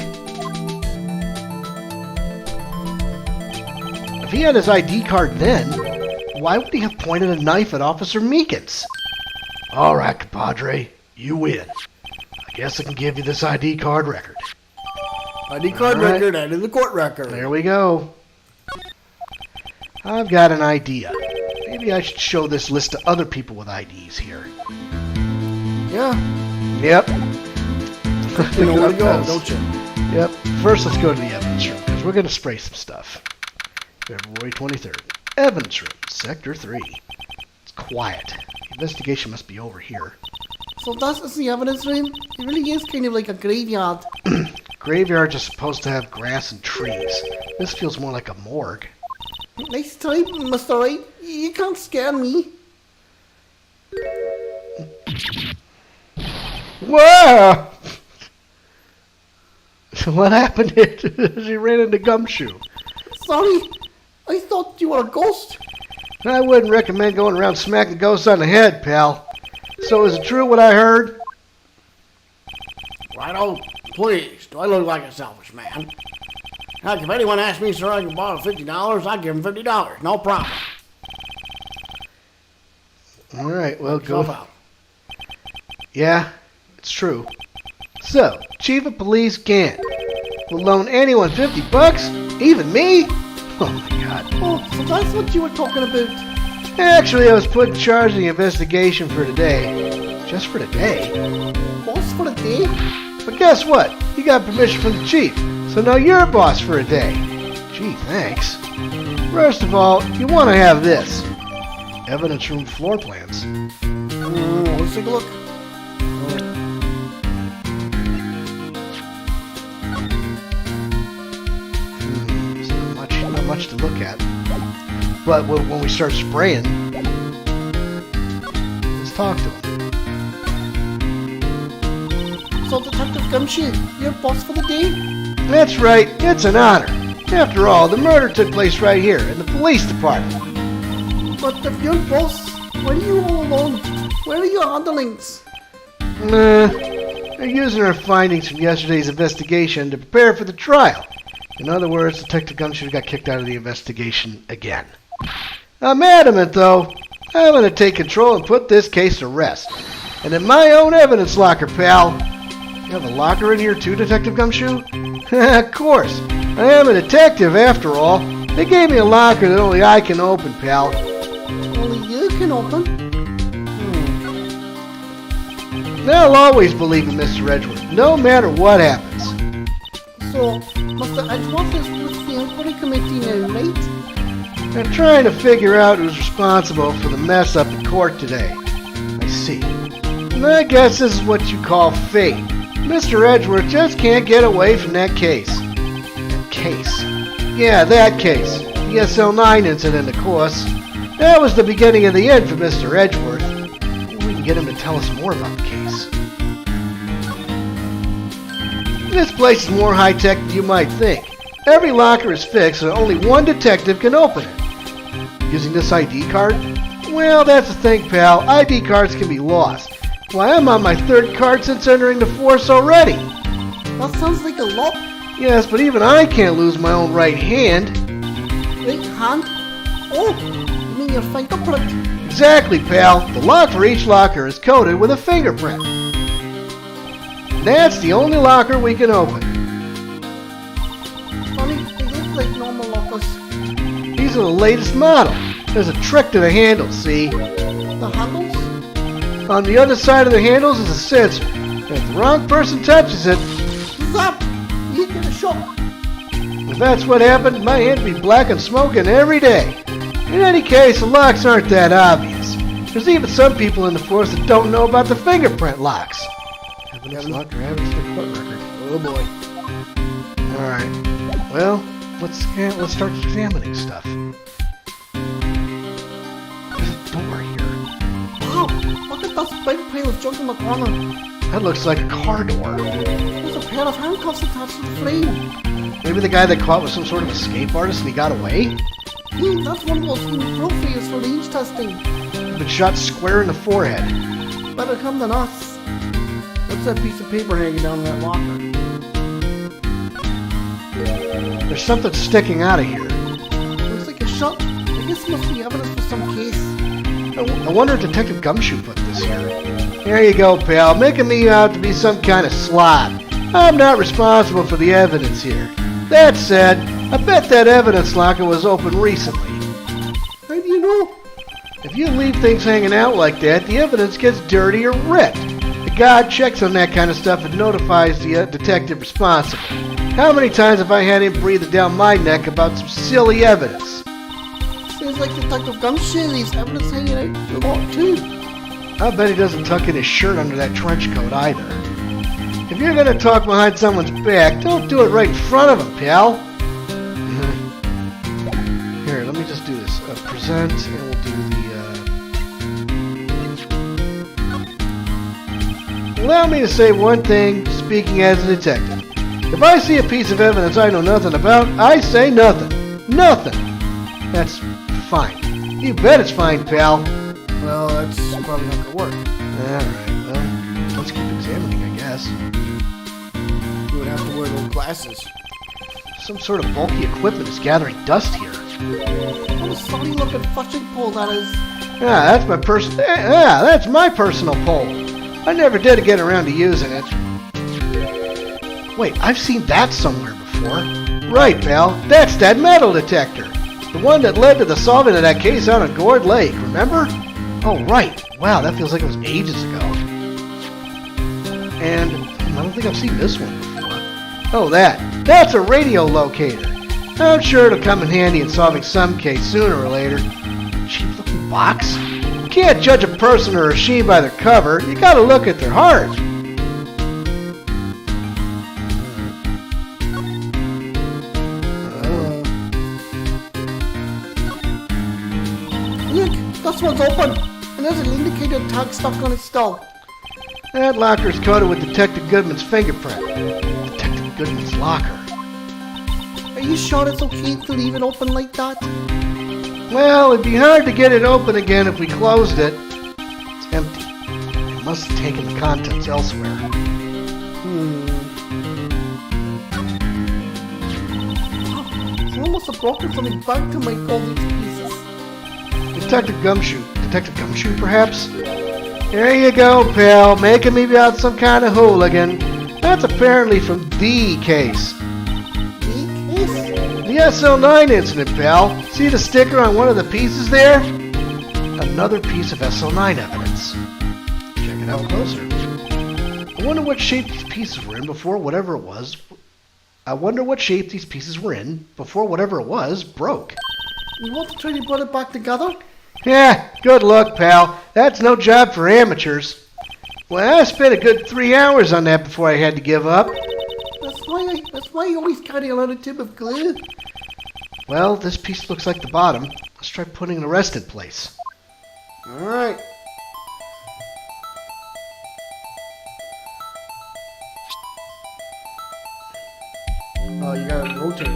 If he had his ID card then, why would he have pointed a knife at Officer Meekins? All right, compadre, you win. I guess I can give you this ID card record. ID card All right. record, added the court record. There we go. I've got an idea. Maybe I should show this list to other people with IDs here. Yeah, Yep. you know where to go, don't you? Yep. First, let's go to the evidence room, because we're going to spray some stuff. February 23rd. Evidence room, Sector 3. It's quiet. The investigation must be over here. So this is the evidence room? It really is kind of like a graveyard. Graveyards are supposed to have grass and trees. This feels more like a morgue. Nice try, Mr. Wright. You can't scare me. Whoa! What happened here? She ran into Gumshoe. Sorry, I thought you were a ghost. I wouldn't recommend going around smacking ghosts on the head, pal. So is it true what I heard? Righto, please. Do I look like a selfish man? Heck, if anyone asks me, sir, I can borrow $50, I'd give him $50. No problem. All right, well, Yourself go. out. Yeah, it's true. So, Chief of Police Gant will loan anyone $50? Even me? Oh my God. Oh, so that's what you were talking about. Actually, I was put in charge of the investigation for today. Just for today? Boss for a day? But guess what? You got permission from the chief, so now you're boss for a day. Gee, thanks. First of all, you want to have this. Evidence room floor plans. Let's take a look. There's not much to look at. But when we start spraying, let's talk to him. So, Detective Gumshoe, you're boss for the day? That's right, it's an honor. After all, the murder took place right here in the police department. But if you're boss, why are you all alone? Where are your underlings? They're using our findings from yesterday's investigation to prepare for the trial. In other words, Detective Gumshoe got kicked out of the investigation again. I'm adamant, though. I'm going to take control and put this case to rest. And in my own evidence locker, pal. You have a locker in here too, Detective Gumshoe? Of course. I am a detective, after all. They gave me a locker that only I can open, pal. Only you can open. I'll always believe in Mr. Edgeworth, no matter what happens. So, Mr. Edgeworth is with the inquiry committee now, right? They're trying to figure out who's responsible for the mess up in court today. I see. And I guess this is what you call fate. Mr. Edgeworth just can't get away from that case. That case? Yeah, that case. The Sl9 Incident, of course. That was the beginning of the end for Mr. Edgeworth. Maybe we can get him to tell us more about the case. This place is more high-tech than you might think. Every locker is fixed and only one detective can open it. Using this ID card? Well, that's the thing, pal. ID cards can be lost. Why, I'm on my third card since entering the force already. That sounds like a lot. Yes, but even I can't lose my own right hand. Right hand? Oh, you mean your fingerprint? Exactly, pal. The lock for each locker is coded with a fingerprint. That's the only locker we can open. Funny, they look like normal lockers. These are the latest model. There's a trick to the handle, see? The handles? On the other side of the handles is a sensor. If the wrong person touches it, Zap! You get a shock. if that's what happened, my head would be black and smoking every day. In any case, the locks aren't that obvious. There's even some people in the force that don't know about the fingerprint locks. Evidence locker, evidence to court record. Oh boy. Alright. Well, let's start examining stuff. There's a door here. Wow, look at that big pile of junk in the corner. That looks like a car door. There's a pair of handcuffs attached to the frame. Maybe the guy they caught was some sort of escape artist and he got away? That's one of those new trophies for range testing. Been shot square in the forehead. Better come than us. What's that piece of paper hanging down in that locker? There's something sticking out of here. Looks like a shot. I guess it must be evidence for some case. I wonder if Detective Gumshoe put this here. Here you go, pal. Making me out to be some kind of slob. I'm not responsible for the evidence here. That said, I bet that evidence locker was open recently. How do you know? If you leave things hanging out like that, the evidence gets dirty or ripped. The guard checks on that kind of stuff and notifies the detective responsible. How many times have I had him breathing down my neck about some silly evidence? Seems like Detective Gumshoe leaves evidence hanging out a lot too. I bet he doesn't tuck in his shirt under that trench coat either. If you're gonna talk behind someone's back, don't do it right in front of him, pal. Here, let me just do this. Present, and we'll do the, Allow me to say one thing, speaking as a detective. If I see a piece of evidence I know nothing about, I say nothing. Nothing. That's fine. You bet it's fine, pal. Well, that's probably not gonna work. Alright, well, let's keep examining, I guess. You would have to wear those glasses. Some sort of bulky equipment is gathering dust here. What a sorry looking fishing pole that is. Yeah, that's my personal pole. I never did get around to using it. Wait, I've seen that somewhere before. Right, pal. That's that metal detector. The one that led to the solving of that case out on Gourd Lake, remember? Oh, right. Wow, that feels like it was ages ago. And I don't think I've seen this one before. Oh, that's a radio locator. I'm sure it'll come in handy in solving some case sooner or later. Cheap looking box? You can't judge a person or a machine by their cover. You gotta look at their heart. Look, this one's open. And there's an indicator tag stuck on its stall. That locker's coated with Detective Goodman's fingerprint. Detective Goodman's locker. Are you sure it's okay to leave it open like that? Well, it'd be hard to get it open again if we closed it. It's empty. It must have taken the contents elsewhere. Someone must have broken something back to make all these pieces. Detective Gumshoe. Detective Gumshoe, perhaps? There you go, pal. Making me out some kind of hooligan. That's apparently from the case. The Sl9 Incident, pal. See the sticker on one of the pieces there? Another piece of Sl9 evidence. Check it out closer. I wonder what shape these pieces were in before whatever it was. Broke. You want to try to put it back together? Yeah, good luck, pal. That's no job for amateurs. Well, I spent a good 3 hours on that before I had to give up. That's why you always carry a little tube of glue. Well, this piece looks like the bottom. Let's try putting the rest in place. Alright. Oh, you gotta rotate it.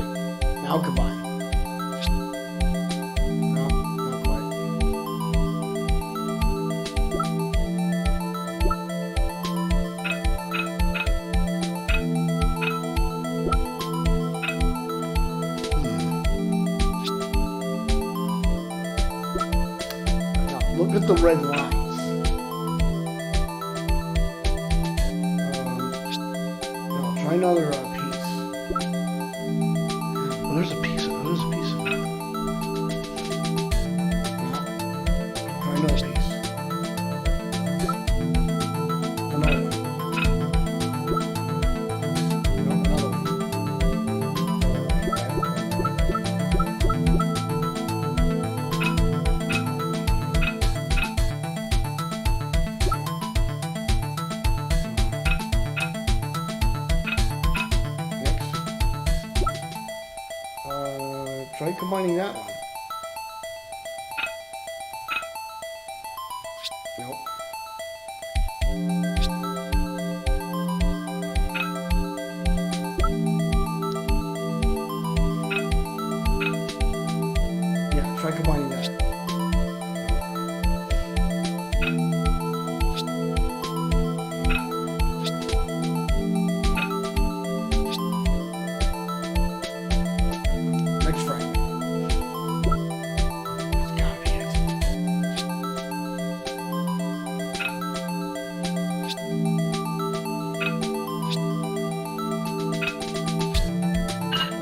Now combine. No, not quite. Now, look at the red lines. Now, try another piece. Well, there's a piece of it. Try another piece. Try combining that one. Nope. Yeah, try combining that. Next fragment. That's gotta be it.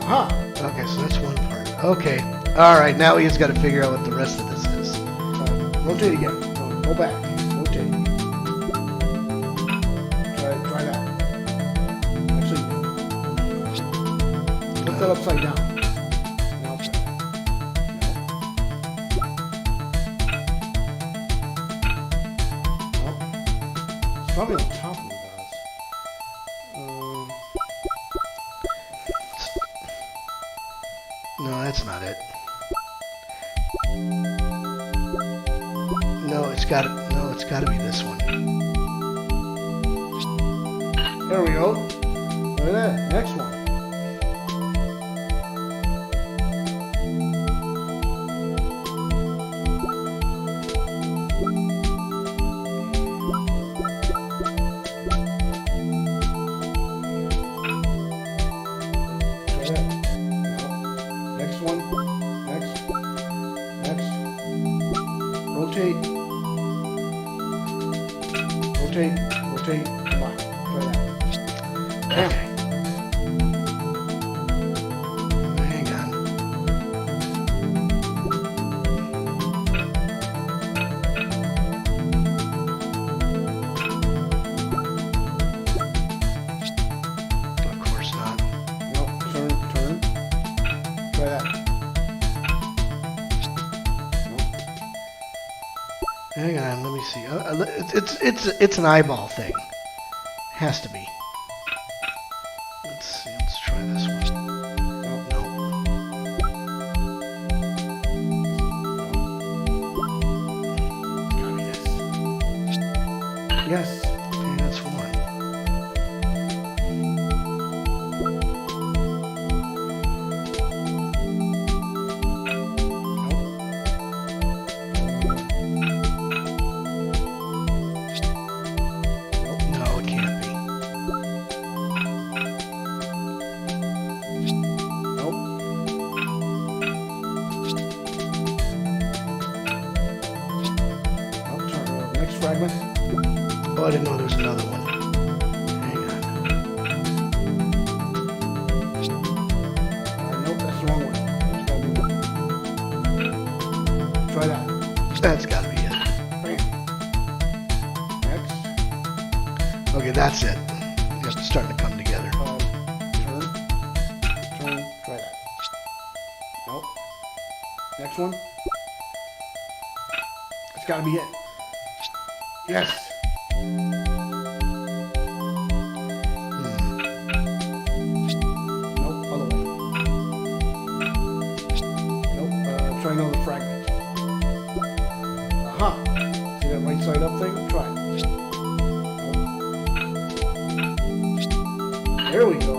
Aha! Okay, so that's one part. Okay. Alright, now he's got to figure out what the rest of this is. Rotate again. Go back. Rotate. Try that. Actually, put that upside down. Now try that. No. It's probably on top of it, guys. No, that's not it. No, it's got to be this one. There we go. Look at that. Next one. Try that. No. Next one. Next. Next. Rotate. Rotate. Rotate. Come on. Try that. Bam. Okay. Hang on. Of course not. No. Turn. Try that. No. Hang on, let me see. It's an eyeball thing. Has to be. Let's see. Let's try this one. No. No. Gotta be this. Yes. Okay, that's one. No, it can't be. Nope. I'll turn over. Next fragment. Oh, I didn't know there was another one. Hang on. Nope, that's the wrong one. It's gotta be one. Try that. That's got to be it. Bam. Next. Okay, that's it. It's starting to come together. Turn. Try that. Nope. Next one. It's gotta be it. Yes. Nope, other way. Nope, try another fragment. Aha! See that right side up thing? Try it. Nope. There we go.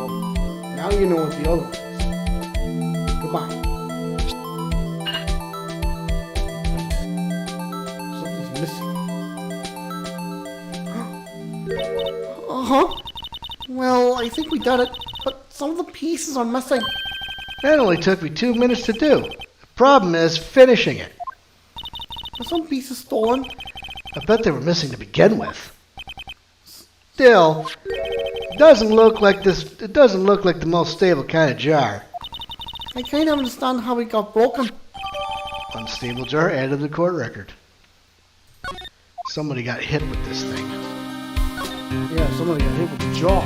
Now you know what the other one is. Goodbye. Something's missing. Uh-huh. Well, I think we got it, but some of the pieces are missing. That only took me 2 minutes to do. The problem is finishing it. Are some pieces stolen? I bet they were missing to begin with. Still, it doesn't look like the most stable kind of jar. I can't understand how it got broken. Unstable jar added to the court record. Somebody got hit with this thing. Yeah, somebody got hit with the jar.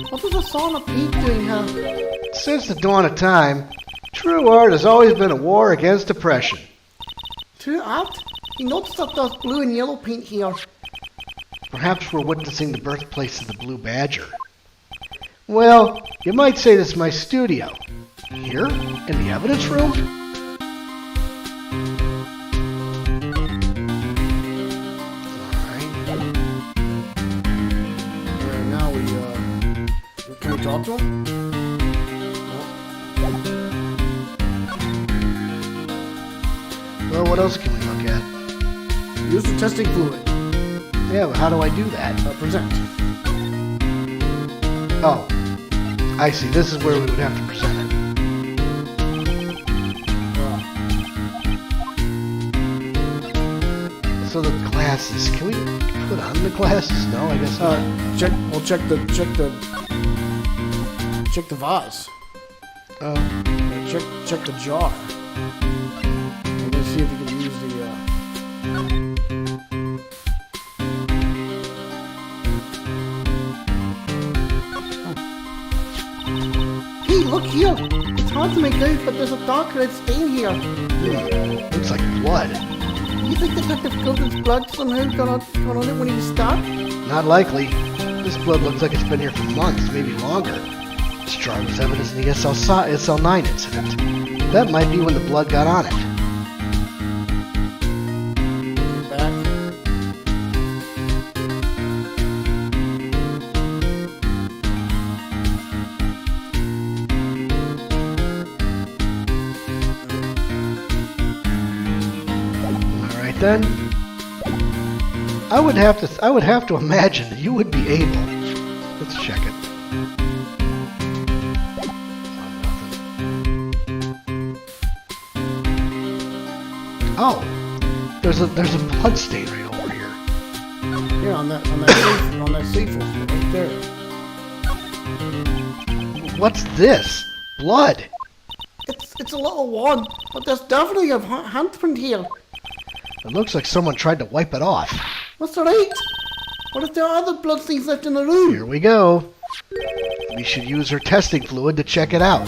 What is the Sl9 doing here? Since the dawn of time, true art has always been a war against oppression. True art? You noticed that there's blue and yellow paint here. Perhaps we're witnessing the birthplace of the blue badger. Well, you might say this is my studio. Here? In the evidence room? Alright. And now can we talk to him? Well, what else can we look at? Use the testing fluid. Yeah, but how do I do that? Present. Oh, I see. This is where we would have to present it. So the glasses. Can we put on the glasses? No, I guess not. Check the vase. Oh, Check the jar. And let's see if we can use the. Hey, look here. It's hard to make out, but there's a dark red stain here. looks like blood. You think Detective Gilden's blood somehow got on it when he was stabbed? Not likely. This blood looks like it's been here for months, maybe longer. This jar was evidence in the Sl9 Incident. That might be when the blood got on it. Back. Alright then. I would have to imagine that you would be able. Let's check it. Oh, there's a blood stain right over here. Yeah, on that safe right there. What's this? Blood. It's a little one, but there's definitely a handprint here. It looks like someone tried to wipe it off. That's right. What if there are other blood stains left in the room? Here we go. We should use her testing fluid to check it out.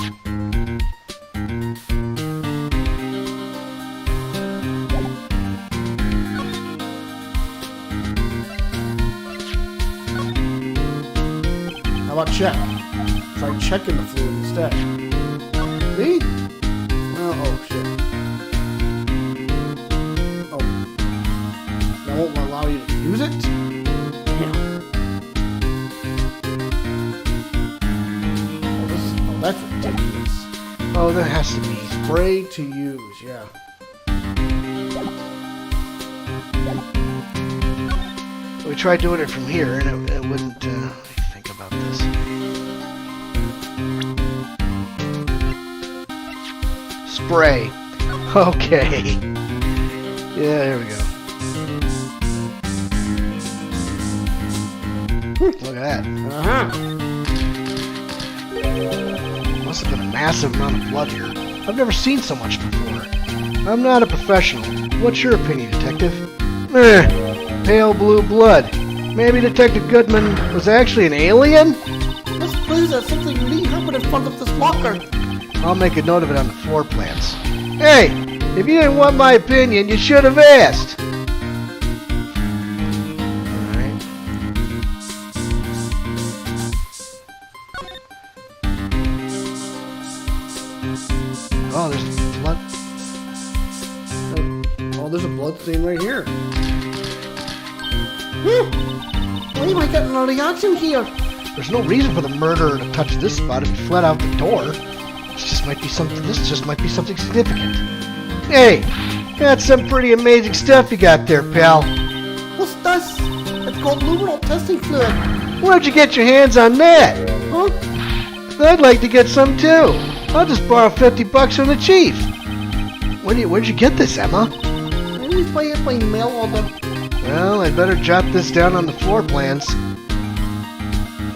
How about check? Try checking the fluid instead. Me? Oh shit. Oh. That won't allow you to use it? Damn. Oh, that's ridiculous. Oh, there has to be. Spray to use, yeah. We tried doing it from here, and it wouldn't. Let me think about this. Spray. Okay. Yeah, there we go. Look at that. Uh-huh. Must have been a massive amount of blood here. I've never seen so much before. I'm not a professional. What's your opinion, Detective? Pale blue blood. Maybe Detective Goodman was actually an alien? This proves that something really happened in front of this locker. I'll make a note of it on the floor plans. Hey, if you didn't want my opinion, you should have asked. Alright. Oh, there's blood. Oh, there's a blood stain right here. Why am I getting a reaction here? There's no reason for the murderer to touch this spot if he fled out the door. This just might be something significant. Hey, that's some pretty amazing stuff you got there, pal. What's this? It's called luminal testing fluid. Where'd you get your hands on that? Huh? I'd like to get some too. I'll just borrow $50 from the chief. Where'd you get this, Emma? I always buy it by mail order. Well, I'd better jot this down on the floor plans.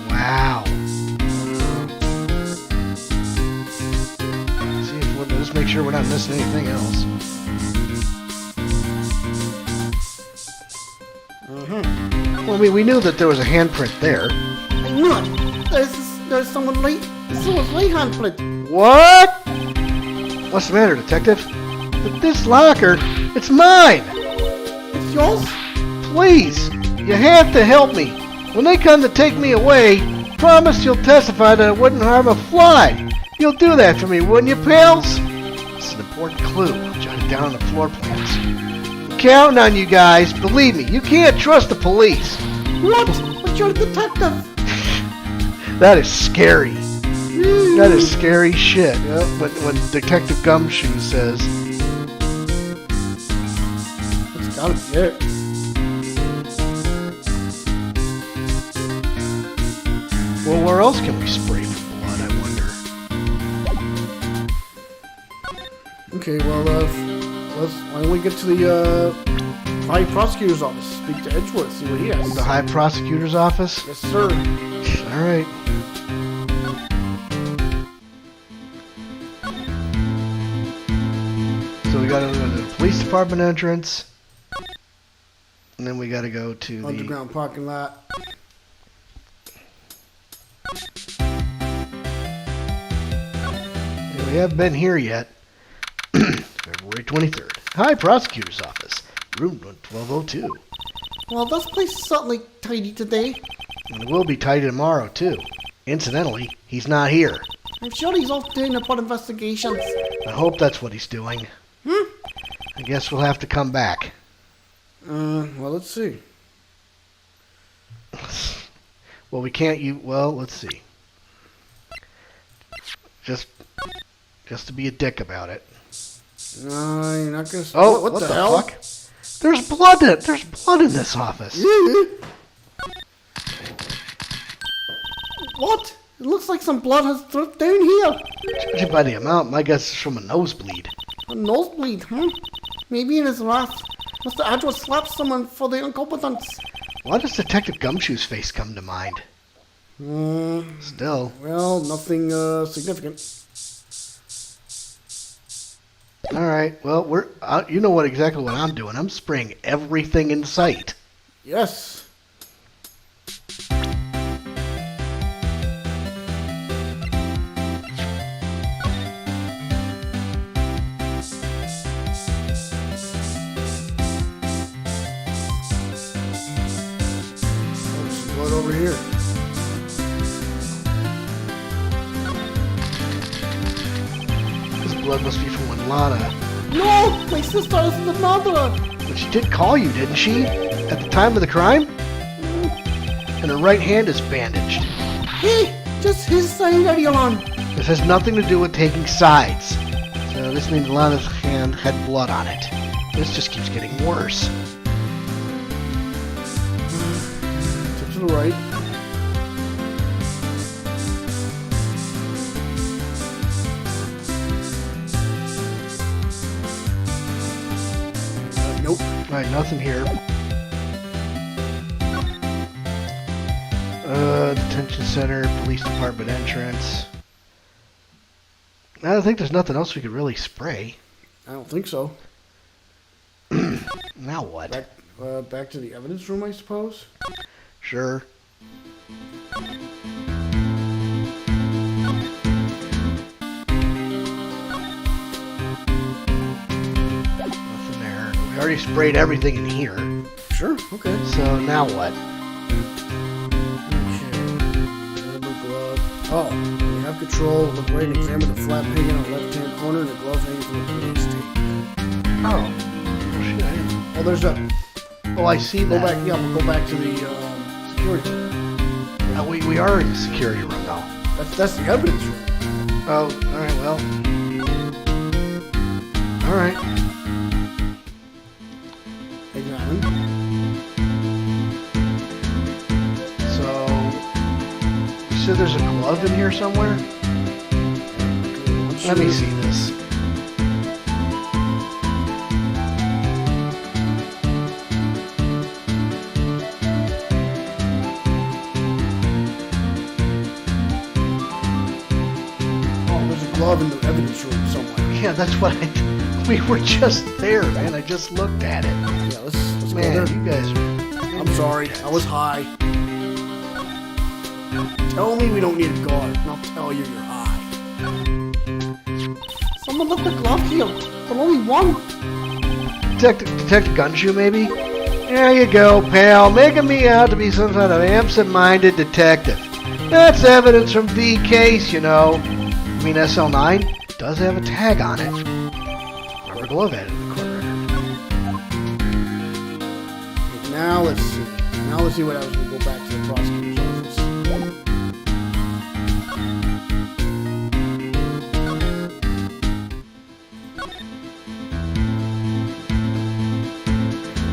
Wow. Let's make sure we're not missing anything else. Well, I mean, we knew that there was a handprint there. I knew it. There's someone's right handprint. What? What's the matter, Detective? But this locker, it's mine. It's yours? Please, you have to help me. When they come to take me away, promised you'll testify that it wouldn't harm a fly. You'll do that for me, wouldn't you, pals? It's an important clue. Jot it down on the floor plans. I'm counting on you guys. Believe me, you can't trust the police. What? But you're a detective. That is scary. That is scary shit. Yep. When Detective Gumshoe says, That's gotta be it. well, where else can we spray for blood, I wonder? Okay, well, why don't we get to the High Prosecutor's office? Speak to Edgeworth, see what he has. The High Prosecutor's office? Yes, sir. Alright. So we gotta go to the police department entrance. And then we gotta go to Underground parking lot. We haven't been here yet. February 23rd. High Prosecutor's office. Room 1202. Well, this place is certainly tidy today. And it will be tidy tomorrow, too. Incidentally, he's not here. I'm sure he's off doing report investigations. I hope that's what he's doing. I guess we'll have to come back. Well, let's see. Well, we can't well, let's see. Just to be a dick about it. You're not gonna... Oh, what the hell? fuck? There's blood in this office. What? It looks like some blood has dripped down here. Judging by the amount, my guess is from a nosebleed. A nosebleed, Maybe in his wrath, Mr. Edgeworth slapped someone for their incompetence. Why does Detective Gumshoe's face come to mind? Still. Well, nothing significant. Alright, well, you know exactly what I'm doing. I'm spraying everything in sight. Yes. Let's go over here. This blood must be from when Lana... No! My sister is the murderer! But she did call you, didn't she? At the time of the crime? And her right hand is bandaged. Hey! Just his side are you on? This has nothing to do with taking sides. So this means Lana's hand had blood on it. This just keeps getting worse. To the right. Nope. Alright, nothing here. Detention center, police department entrance. I don't think there's nothing else we could really spray. I don't think so. Now what? Back to the evidence room, I suppose. Sure. Nothing there. We already sprayed everything in here. Sure. Okay. So now what? Rubber glove. Oh, you have control. Look right and examine the flat pig in the left-hand corner and the glove hanging from the police tape. Oh. Shit, I didn't... Oh, there's a. Oh, I see Go that. back. Yeah, we'll go back to the security room. We are in the security room now. That's the evidence room. Oh, alright, well. Alright. Examine. So, you said there's a glove in here somewhere? Let me see this. Glove in the evidence room somewhere. Yeah, that's what we were just there, man. I just looked at it. Yeah, let's go Man, there. you guys are... I'm sorry, I was high. Tell me we don't need a guard, and I'll tell you you're high. Someone left the glove here, but only one. Detective Gunshoe, maybe? There you go, pal. Making me out to be some kind of absent-minded detective. That's evidence from the case, you know. I mean, Sl9 does have a tag on it. Rubber glove added to the court record. Now let's see. Now let's see what happens when we go back to the prosecutor's office.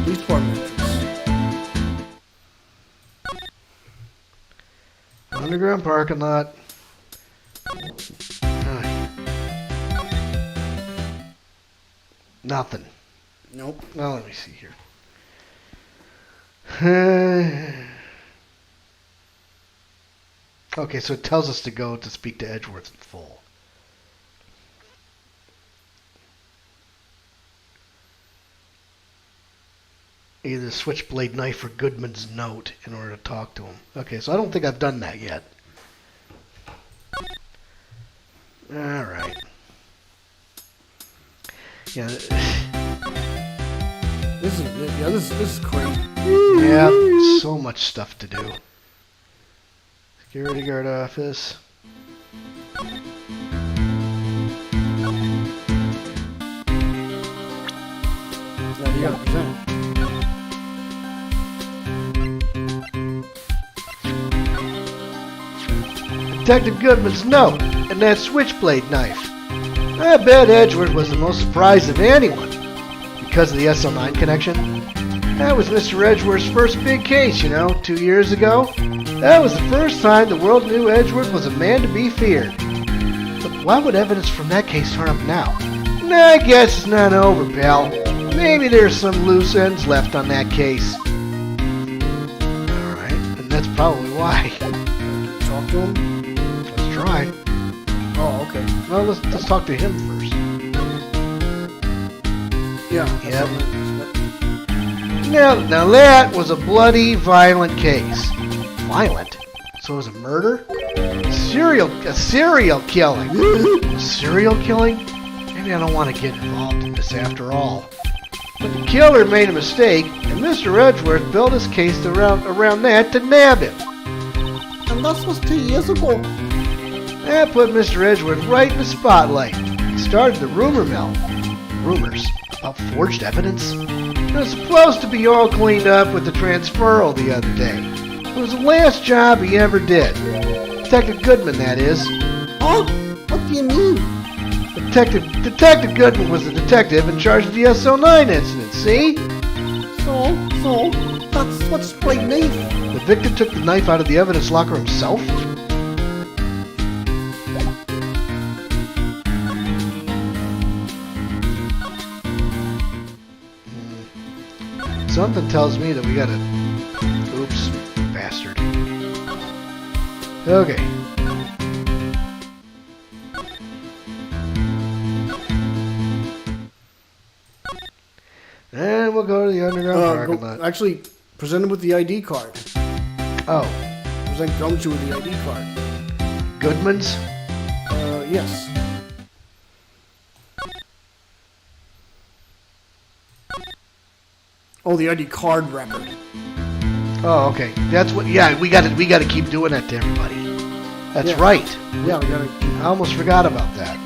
Police department entrance. Underground parking lot. Nothing. Nope. Well, let me see here. Okay, so it tells us to go to speak to Edgeworth in full. Either switchblade knife or Goodman's note in order to talk to him. Okay, so I don't think I've done that yet. Alright. Yeah. This is crazy. Yeah, so much stuff to do. Security guard office. Yeah, you gotta present. Detective Goodman's note and that switchblade knife. I bet Edgeworth was the most surprised of anyone because of the Sl9 connection. That was Mr. Edgeworth's first big case, you know, 2 years ago. That was the first time the world knew Edgeworth was a man to be feared. But why would evidence from that case turn up now? Nah, I guess it's not over, pal. Maybe there's some loose ends left on that case. Alright, and that's probably why. Talk to him. Let's try. Oh, okay. Well, let's talk to him first. Yeah. Yep. Now that was a bloody, violent case. Violent? So it was a murder? A serial killing. Serial killing? Maybe I don't want to get involved in this after all. But the killer made a mistake, and Mr. Edgeworth built his case around that to nab him. And this was 2 years ago. That put Mr. Edgeworth right in the spotlight. It started the rumor mill. Rumors about forged evidence? It was supposed to be all cleaned up with the transferal the other day. It was the last job he ever did. Detective Goodman, that is. Oh, what do you mean? Detective Goodman was the detective in charge of the Sl9 incident, see? So, that's switchblade knife. The victim took the knife out of the evidence locker himself? Something tells me that we gotta... Oops, bastard. Okay. And we'll go to the underground parking lot. Actually, present him with the ID card. Oh, Present Gumshoe with the ID card. Goodman's? Yes. Oh, the ID card record. Oh, okay. That's what. Yeah, we got to keep doing that to everybody. That's Yeah. right. Yeah, we gotta. I almost forgot about that.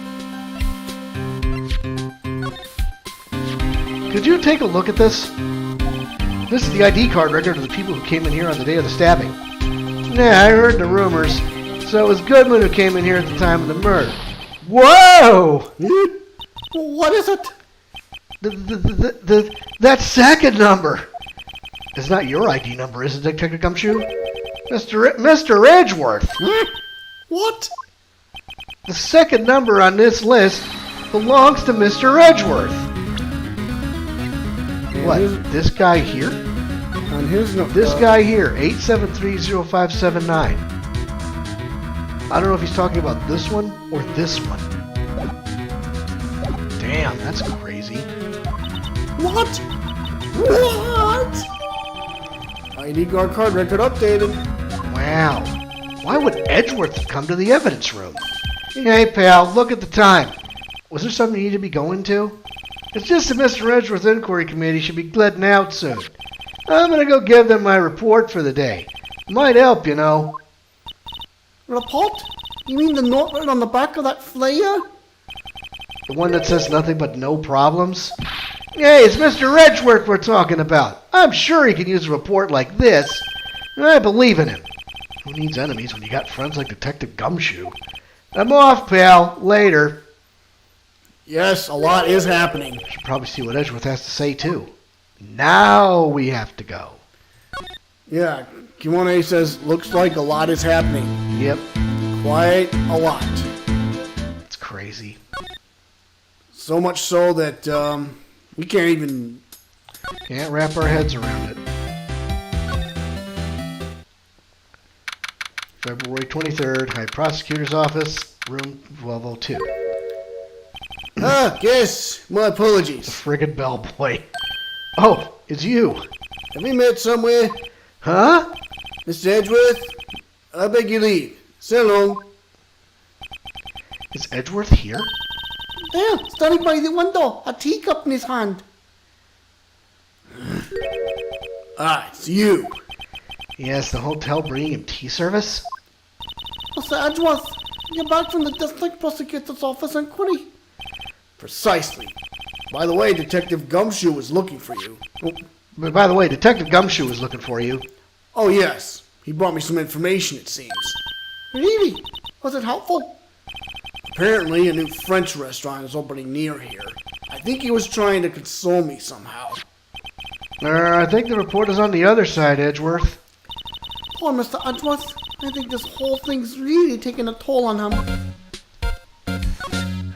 Could you take a look at this? This is the ID card record of the people who came in here on the day of the stabbing. Nah, I heard the rumors. So it was Goodman who came in here at the time of the murder. Whoa! What is it? That second number. It's not your ID number, is it, Detective Gumshoe? Mr. Edgeworth. What? The second number on this list belongs to Mr. Edgeworth. What? This guy here? On his This guy here, 8730579. I don't know if he's talking about this one or this one. Damn, that's crazy. What? What? ID card record updated. Wow. Why would Edgeworth have come to the evidence room? Hey, pal, look at the time. Was there something you need to be going to? It's just that Mr. Edgeworth's inquiry committee should be letting out soon. I'm gonna go give them my report for the day. Might help, you know. Report? You mean the note written on the back of that flyer? The one that says nothing but no problems? Hey, it's Mr. Edgeworth we're talking about. I'm sure he can use a report like this. I believe in him. Who needs enemies when you got friends like Detective Gumshoe? I'm off, pal. Later. Yes, a lot is happening. Should probably see what Edgeworth has to say, too. Now we have to go. Yeah, Kimone says, looks like a lot is happening. Yep. Quite a lot. It's crazy. So much so that we can't even... Can't wrap our heads around it. February 23rd, High Prosecutor's Office, room 1202. Yes, my The apologies. friggin' bellboy. Oh, it's you. Have we met somewhere? Huh? Mr. Edgeworth, I beg your leave. So long. Is Edgeworth here? There, standing by the window, a teacup in his hand. It's you. Yes, the hotel bringing him tea service? Mr. Edgeworth, you're back from the district prosecutor's office inquiry. Precisely. By the way, Detective Gumshoe was looking for you. But by the way, Detective Gumshoe was looking for you. Oh, yes. He brought me some information, it seems. Really? Was it helpful? Apparently, a new French restaurant is opening near here. I think he was trying to console me somehow. I think the report is on the other side, Edgeworth. Poor Mr. Edgeworth. I think this whole thing's really taking a toll on him.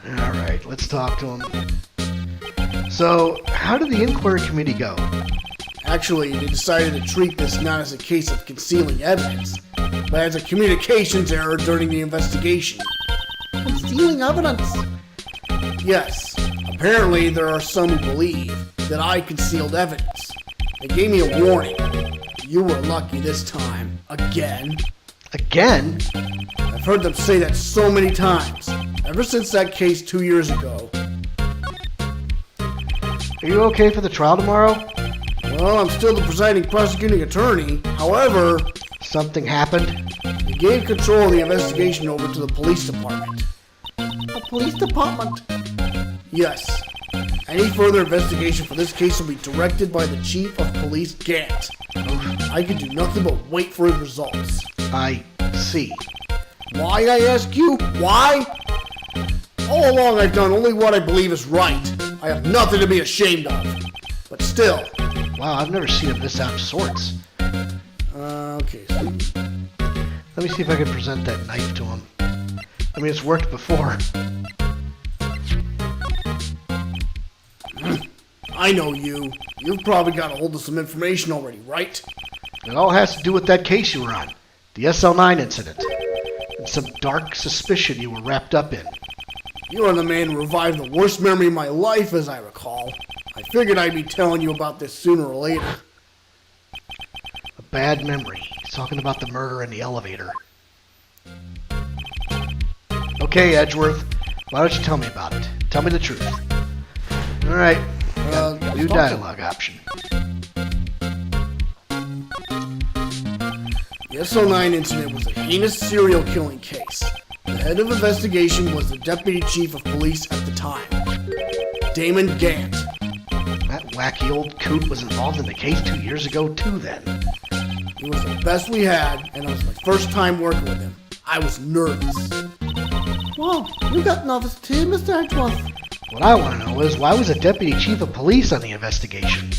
Alright, let's talk to him. So, how did the inquiry committee go? Actually, they decided to treat this not as a case of concealing evidence, but as a communications error during the investigation. Concealing evidence. Yes, apparently there are some who believe that I concealed evidence. They gave me a warning. You were lucky this time. Again. Again? I've heard them say that so many times, ever since that case 2 years ago. Are you okay for the trial tomorrow? Well, I'm still the presiding prosecuting attorney. However, Something happened? they gave control of the investigation over to the police department. The police department. Yes. Any further investigation for this case will be directed by the Chief of Police Gant. I can do nothing but wait for his results. I see. Why, I ask you? Why? All along I've done only what I believe is right. I have nothing to be ashamed of. But still. Wow, I've never seen him this out of sorts. Okay. Let me see if I can present that knife to him. I mean, it's worked before. I know you. You've probably got a hold of some information already, right? It all has to do with that case you were on. The Sl9 Incident. And some dark suspicion you were wrapped up in. You are the man who revived the worst memory of my life, as I recall. I figured I'd be telling you about this sooner or later. A bad memory. He's talking about the murder in the elevator. Okay, Edgeworth. Why don't you tell me about it? Tell me the truth. Alright. New dialogue option. The Sl9 Incident was a heinous serial killing case. The head of investigation was the Deputy Chief of Police at the time, Damon Gant. That wacky old coot was involved in the case 2 years ago, too, then. He was the best we had, and it was my first time working with him. I was nervous. Wow, you got nervous too, Mr. Edgeworth. What I want to know is, why was a Deputy Chief of Police on the investigation?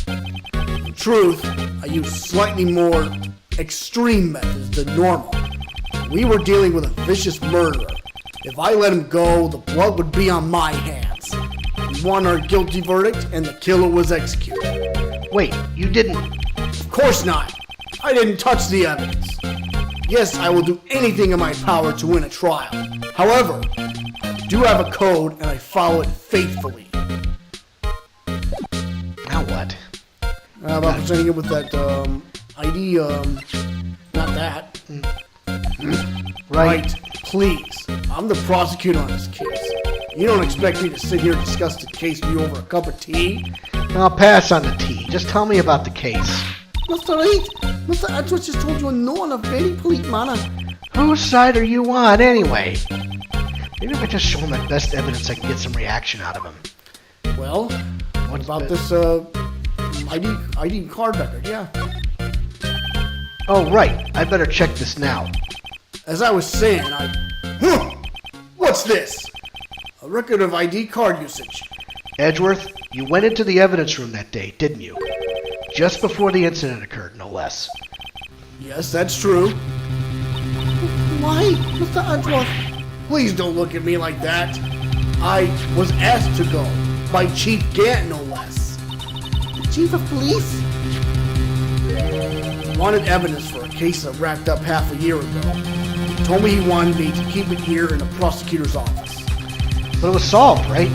In truth, I used slightly more extreme methods than normal. We were dealing with a vicious murderer. If I let him go, the blood would be on my hands. We won our guilty verdict, and the killer was executed. Wait, you didn't... Of course not. I didn't touch the evidence. Yes, I will do anything in my power to win a trial. However, I do have a code, and I follow it faithfully. Now what? How about presenting it with that, ID, not that. Right, please. I'm the prosecutor on this case. You don't expect me to sit here and discuss the case with you over a cup of tea? I'll pass on the tea. Just tell me about the case. Mr. Wright, Mr. Edgeworth just told you a no in a very polite manner. Whose side are you on, anyway? Maybe if I just show him that best evidence, I can get some reaction out of him. Well, what about this ID card record? Yeah. Oh, right. I better check this now. As I was saying, What's this? a record of ID card usage. Edgeworth, you went into the evidence room that day, didn't you? Just before the incident occurred, no less. Yes, that's true. Why, Mr. Edgeworth? Please don't look at me like that. I was asked to go by Chief Gant, no less. The chief of police? He wanted evidence for a case that racked up half a year ago. He told me he wanted me to keep it here in the prosecutor's office. But it was solved, right?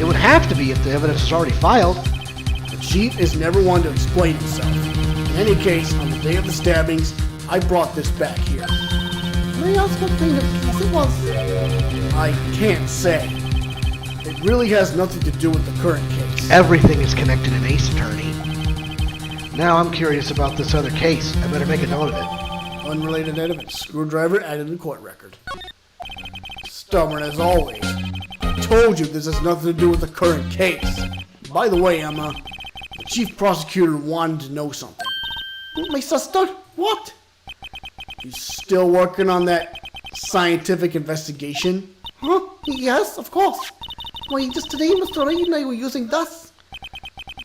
It would have to be if the evidence was already filed. The chief is never one to explain himself. In any case, on the day of the stabbings, I brought this back here. May I ask what kind of case it was? I can't say. It really has nothing to do with the current case. Everything is connected in Ace Attorney. Now I'm curious about this other case. I better make a note of it. Unrelated evidence. Screwdriver added to the court record. Stubborn as always. I told you this has nothing to do with the current case. By the way, Emma, the chief prosecutor wanted to know something. My sister? What? You still working on that scientific investigation? Huh? Yes, of course. Why, just today, Mr. Wright and I were using this.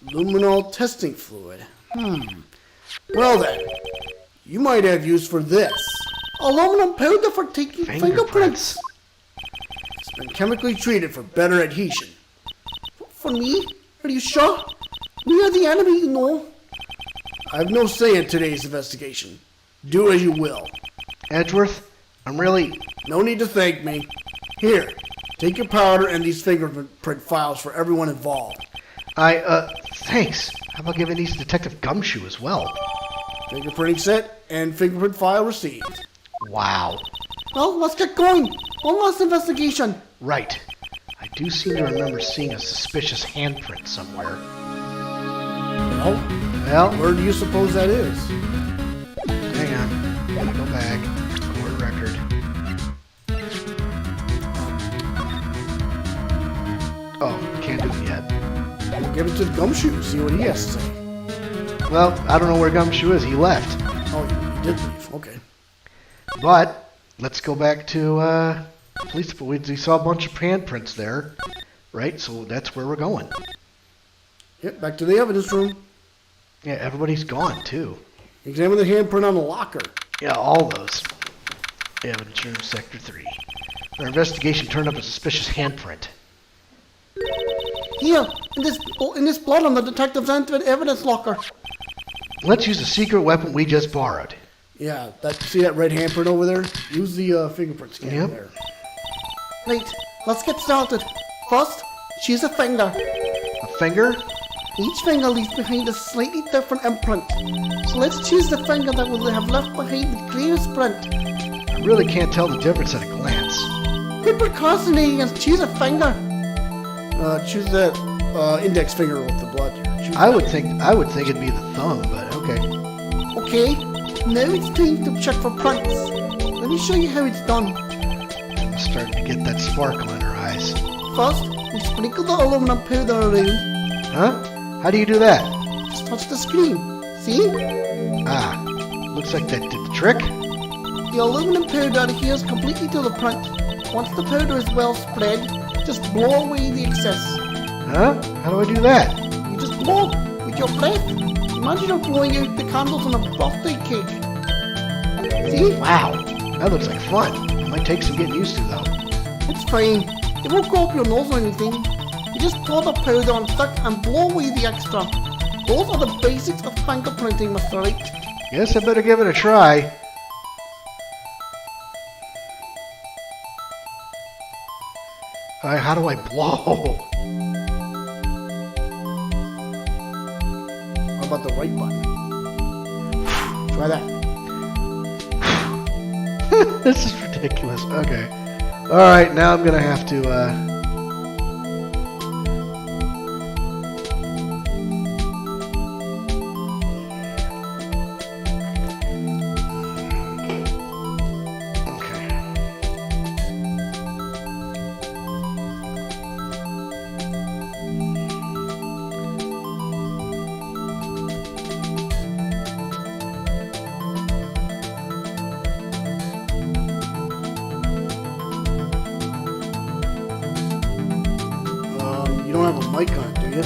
Luminol testing fluid. Well then, you might have use for this. Aluminum powder for taking fingerprints. It's been chemically treated for better adhesion. For me? Are you sure? We are the enemy, you know. I have no say in today's investigation. Do as you will. Edgeworth, I'm really... No need to thank me. Here, take your powder and these fingerprint files for everyone involved. Thanks. How about giving these Detective Gumshoe as well? Fingerprinting set and fingerprint file received. Wow. Well, let's get going. One last investigation. Right. I do seem to remember seeing a suspicious handprint somewhere. Well, where do you suppose that is? Hang on. Gotta go back. Court record. Oh, can't do it yet. We'll give it to the Gumshoe, see what he has to say. Well, I don't know where Gumshoe is. He left. Oh, you did leave. Okay. But let's go back to police. We saw a bunch of handprints there, right? So that's where we're going. Yep, back to the evidence room. Yeah, everybody's gone too. Examine the handprint on the locker. Yeah, all those. Evidence room, sector 3. Our investigation turned up a suspicious handprint. Here, in this blood on the detective's evidence locker. Let's use the secret weapon we just borrowed. Yeah, see that red handprint over there? Use the fingerprint scanner Yep. there. Right, let's get started. First, choose a finger. A finger? Each finger leaves behind a slightly different imprint. So let's choose the finger that will have left behind the clearest print. I really can't tell the difference at a glance. Quit procrastinating and choose a finger. Choose that index finger with the blood. Choose I that. would think it'd be the thumb, but okay. Okay, now it's time to check for prints. Let me show you how it's done. I'm starting to get that sparkle in her eyes. First, we sprinkle the aluminum powder around. Huh? How do you do that? Just touch the screen. See? Ah, looks like that did the trick. The aluminum powder adheres completely to the print. Once the powder is well spread, just blow away the excess. Huh? How do I do that? You just blow with your breath. Imagine you're blowing out the candles on a birthday cake. See? Wow, that looks like fun. It might take some getting used to though. It's fine. It won't go up your nose or anything. You just pour the powder on thick and blow away the extra. Those are the basics of fingerprinting, Mr. Wright. Guess I better give it a try. How do I blow? How about the right button? Try that. This is ridiculous. Okay. Alright, now I'm gonna have to, you.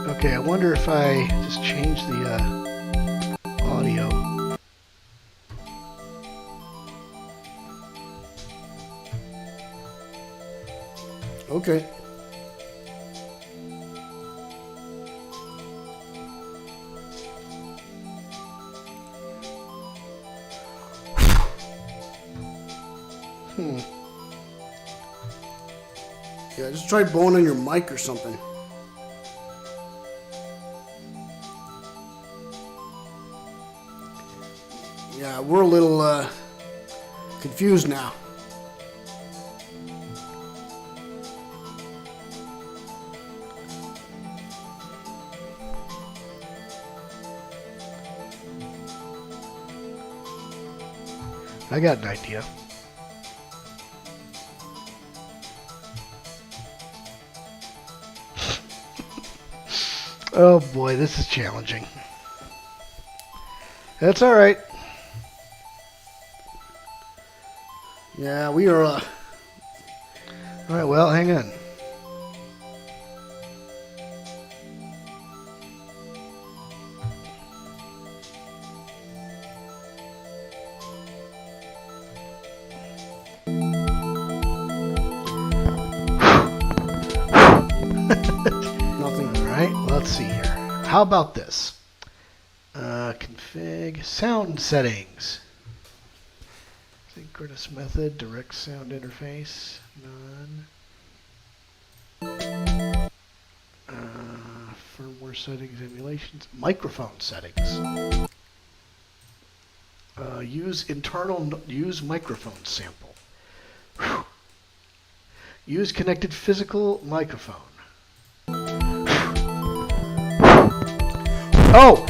Okay, I wonder if I just change the audio. Okay. Yeah, just try blowing on your mic or something. Yeah, we're a little confused now. I got an idea. Oh boy, this is challenging. That's all right. Yeah, we are. All right, well, hang on. Nothing. All right, let's see here. How about this? Config sound settings. Synchronous method, direct sound interface, none. Firmware settings, emulations, microphone settings. Use microphone sample. Whew. Use connected physical microphone. Oh!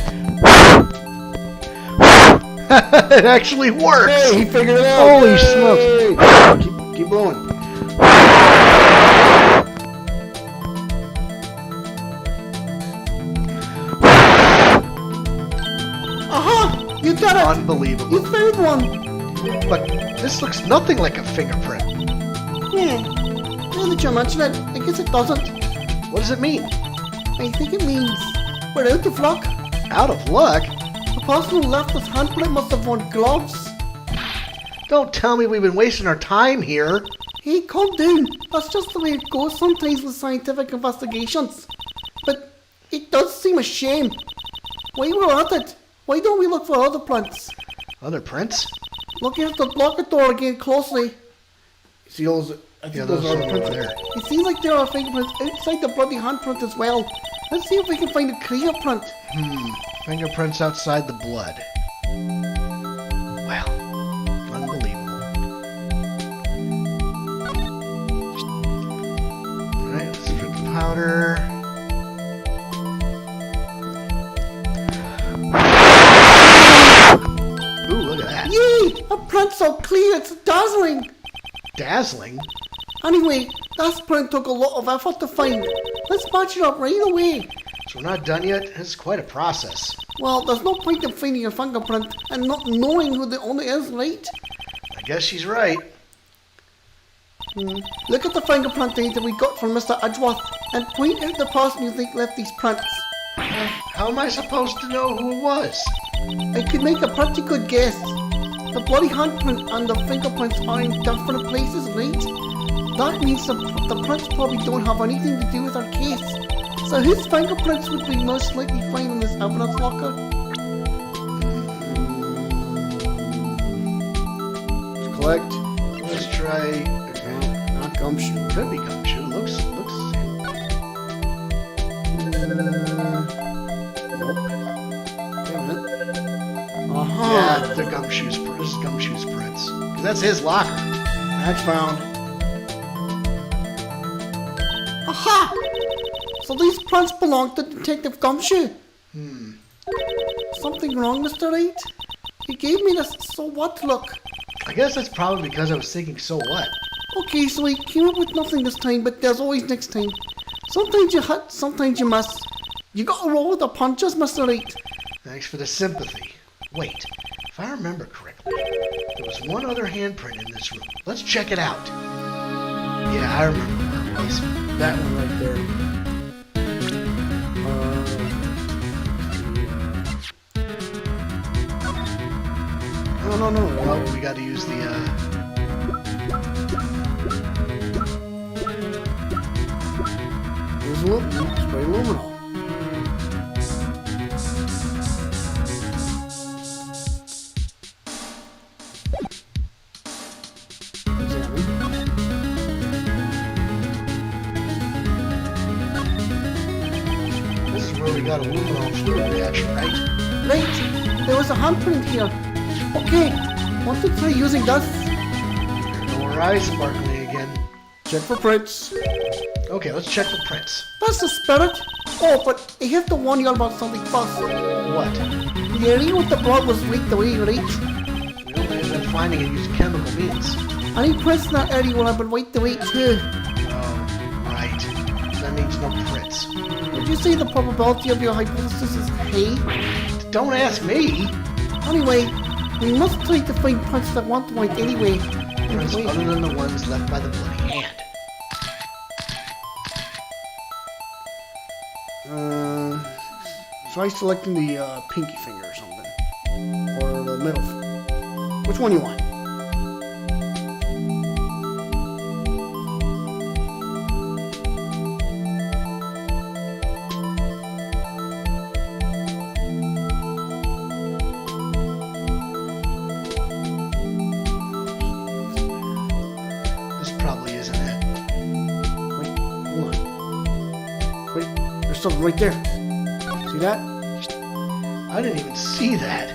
It actually works! Hey, he figured it out! Holy Hey! smokes! Keep blowing. Aha! You got it! Unbelievable. You found one! But this looks nothing like a fingerprint. Yeah. Now that you mention it, I guess it doesn't. What does it mean? I think it means we're out of luck. Out of luck? The person who left this handprint must have worn gloves. Don't tell me we've been wasting our time here. Hey, calm down. That's just the way it goes sometimes with scientific investigations. But it does seem a shame. While we're at it, why don't we look for other prints? Other prints? Look at the blocker door again closely. See those? I think those are the prints there. It seems like there are fingerprints outside the bloody handprint as well. Let's see if we can find a clear print. Fingerprints outside the blood. Well, unbelievable. Alright, let's strip the powder. Ooh, look at that. Yay! A print's so clear, it's dazzling. Dazzling. Anyway, that print took a lot of effort to find. Let's match it up right away. So we're not done yet? This is quite a process. Well, there's no point in finding your fingerprint and not knowing who the owner is, right? I guess she's right. Look at the fingerprint data we got from Mr. Edgeworth and point out the person you think left these prints. How am I supposed to know who it was? I could make a pretty good guess. The bloody handprint and the fingerprints are in different places, right? That means the prints probably don't have anything to do with our case. So whose fingerprints would we most likely find in this evidence locker? Let's collect. Let's try. Not gumshoe. Could be gumshoe. Looks the same. Nope. Wait a minute. Yeah, the gumshoes. This is gumshoes prints. 'Cause that's his locker. That's found. Aha! So these prints belong to Detective Gumshoe. Something wrong, Mr. Wright? You gave me this so what look. I guess that's probably because I was thinking, so what? Okay, so I came up with nothing this time, but there's always next time. Sometimes you hit, sometimes you miss. You gotta roll with the punches, Mr. Wright. Thanks for the sympathy. Wait, if I remember correctly, there was one other handprint in this room. Let's check it out. Yeah, I remember where it was. That one right there. No. Well, we got to use the, There's spray luminol. This is where we got a luminol fluid reaction, right? Right, there was a handprint here. Okay, want to try using this? No, our eyes sparkling again. Check for prints. Okay, let's check the prints. That's the spirit. Oh, but I have to warn you about something first. What? The area with the blood was leaked away, right? We only ended up finding it using chemical means. Any prints in that area will have been wiped away too. Oh, right. That means no prints. Would you say the probability of your hypothesis is high? Don't ask me. Anyway, we must try to find prints that want to white anyway. Prints Wait. other than the ones left by the bloody hand. Try selecting the pinky finger or something. Or the middle. Which one you want? This probably isn't it. Wait, hold on. Wait, there's something right there. See that? I didn't even see that.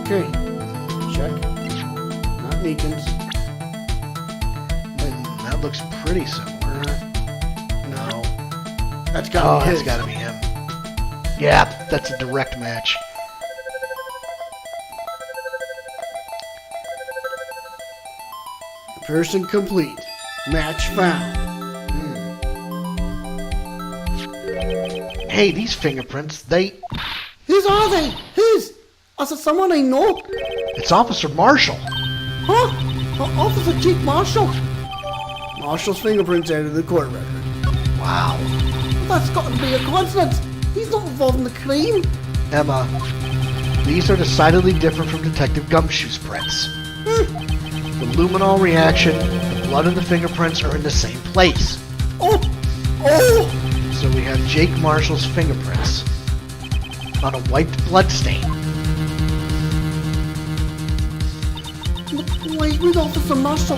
Okay. Check. Not Meekins. That looks pretty similar. No. That's gotta be his. That's gotta be him. Yeah, that's a direct match. Comparison complete. Match found. Hey, these fingerprints, Whose are they? Whose? Is it someone I know? it's Officer Marshall. Huh? Officer Chief Marshall? Marshall's fingerprints added to the court record. Wow. That's got to be a coincidence. He's not involved in the crime. Emma, these are decidedly different from Detective Gumshoe's prints. The luminol reaction, the blood and the fingerprints are in the same place. Oh! Oh! So we have Jake Marshall's fingerprints on a wiped bloodstain. Wait, with Officer Marshall.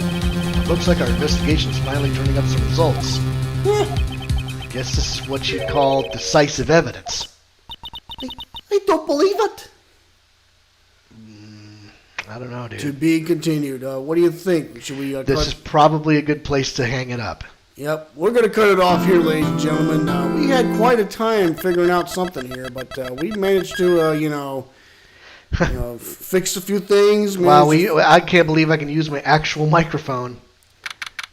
Looks like our investigation's finally turning up some results. Huh? I guess this is what you'd call decisive evidence. I don't believe it. I don't know, To dude. be continued. What do you think? Should we This cut? is probably a good place to hang it up. Yep, we're gonna cut it off here, ladies and gentlemen. We had quite a time figuring out something here, but we managed to, fix a few things. Wow, managed- I can't believe I can use my actual microphone.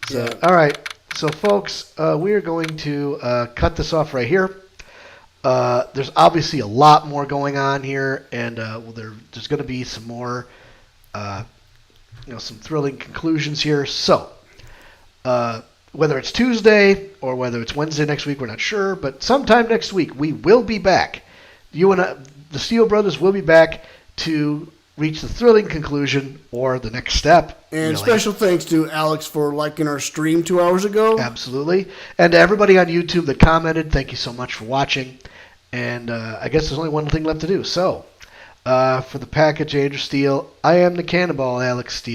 So, Yeah. all right. So, folks, we are going to cut this off right here. There's obviously a lot more going on here, and there's going to be some more, some thrilling conclusions here. So, whether it's Tuesday or whether it's Wednesday next week, we're not sure, but sometime next week we will be back. You and the Steele brothers will be back to reach the thrilling conclusion or the next step. And really. special thanks to Alex for liking our stream 2 hours ago. Absolutely. And to everybody on YouTube that commented, thank you so much for watching. And I guess there's only one thing left to do. So, for the package, Andrew Steele, I am the Cannonball, Alex Steele.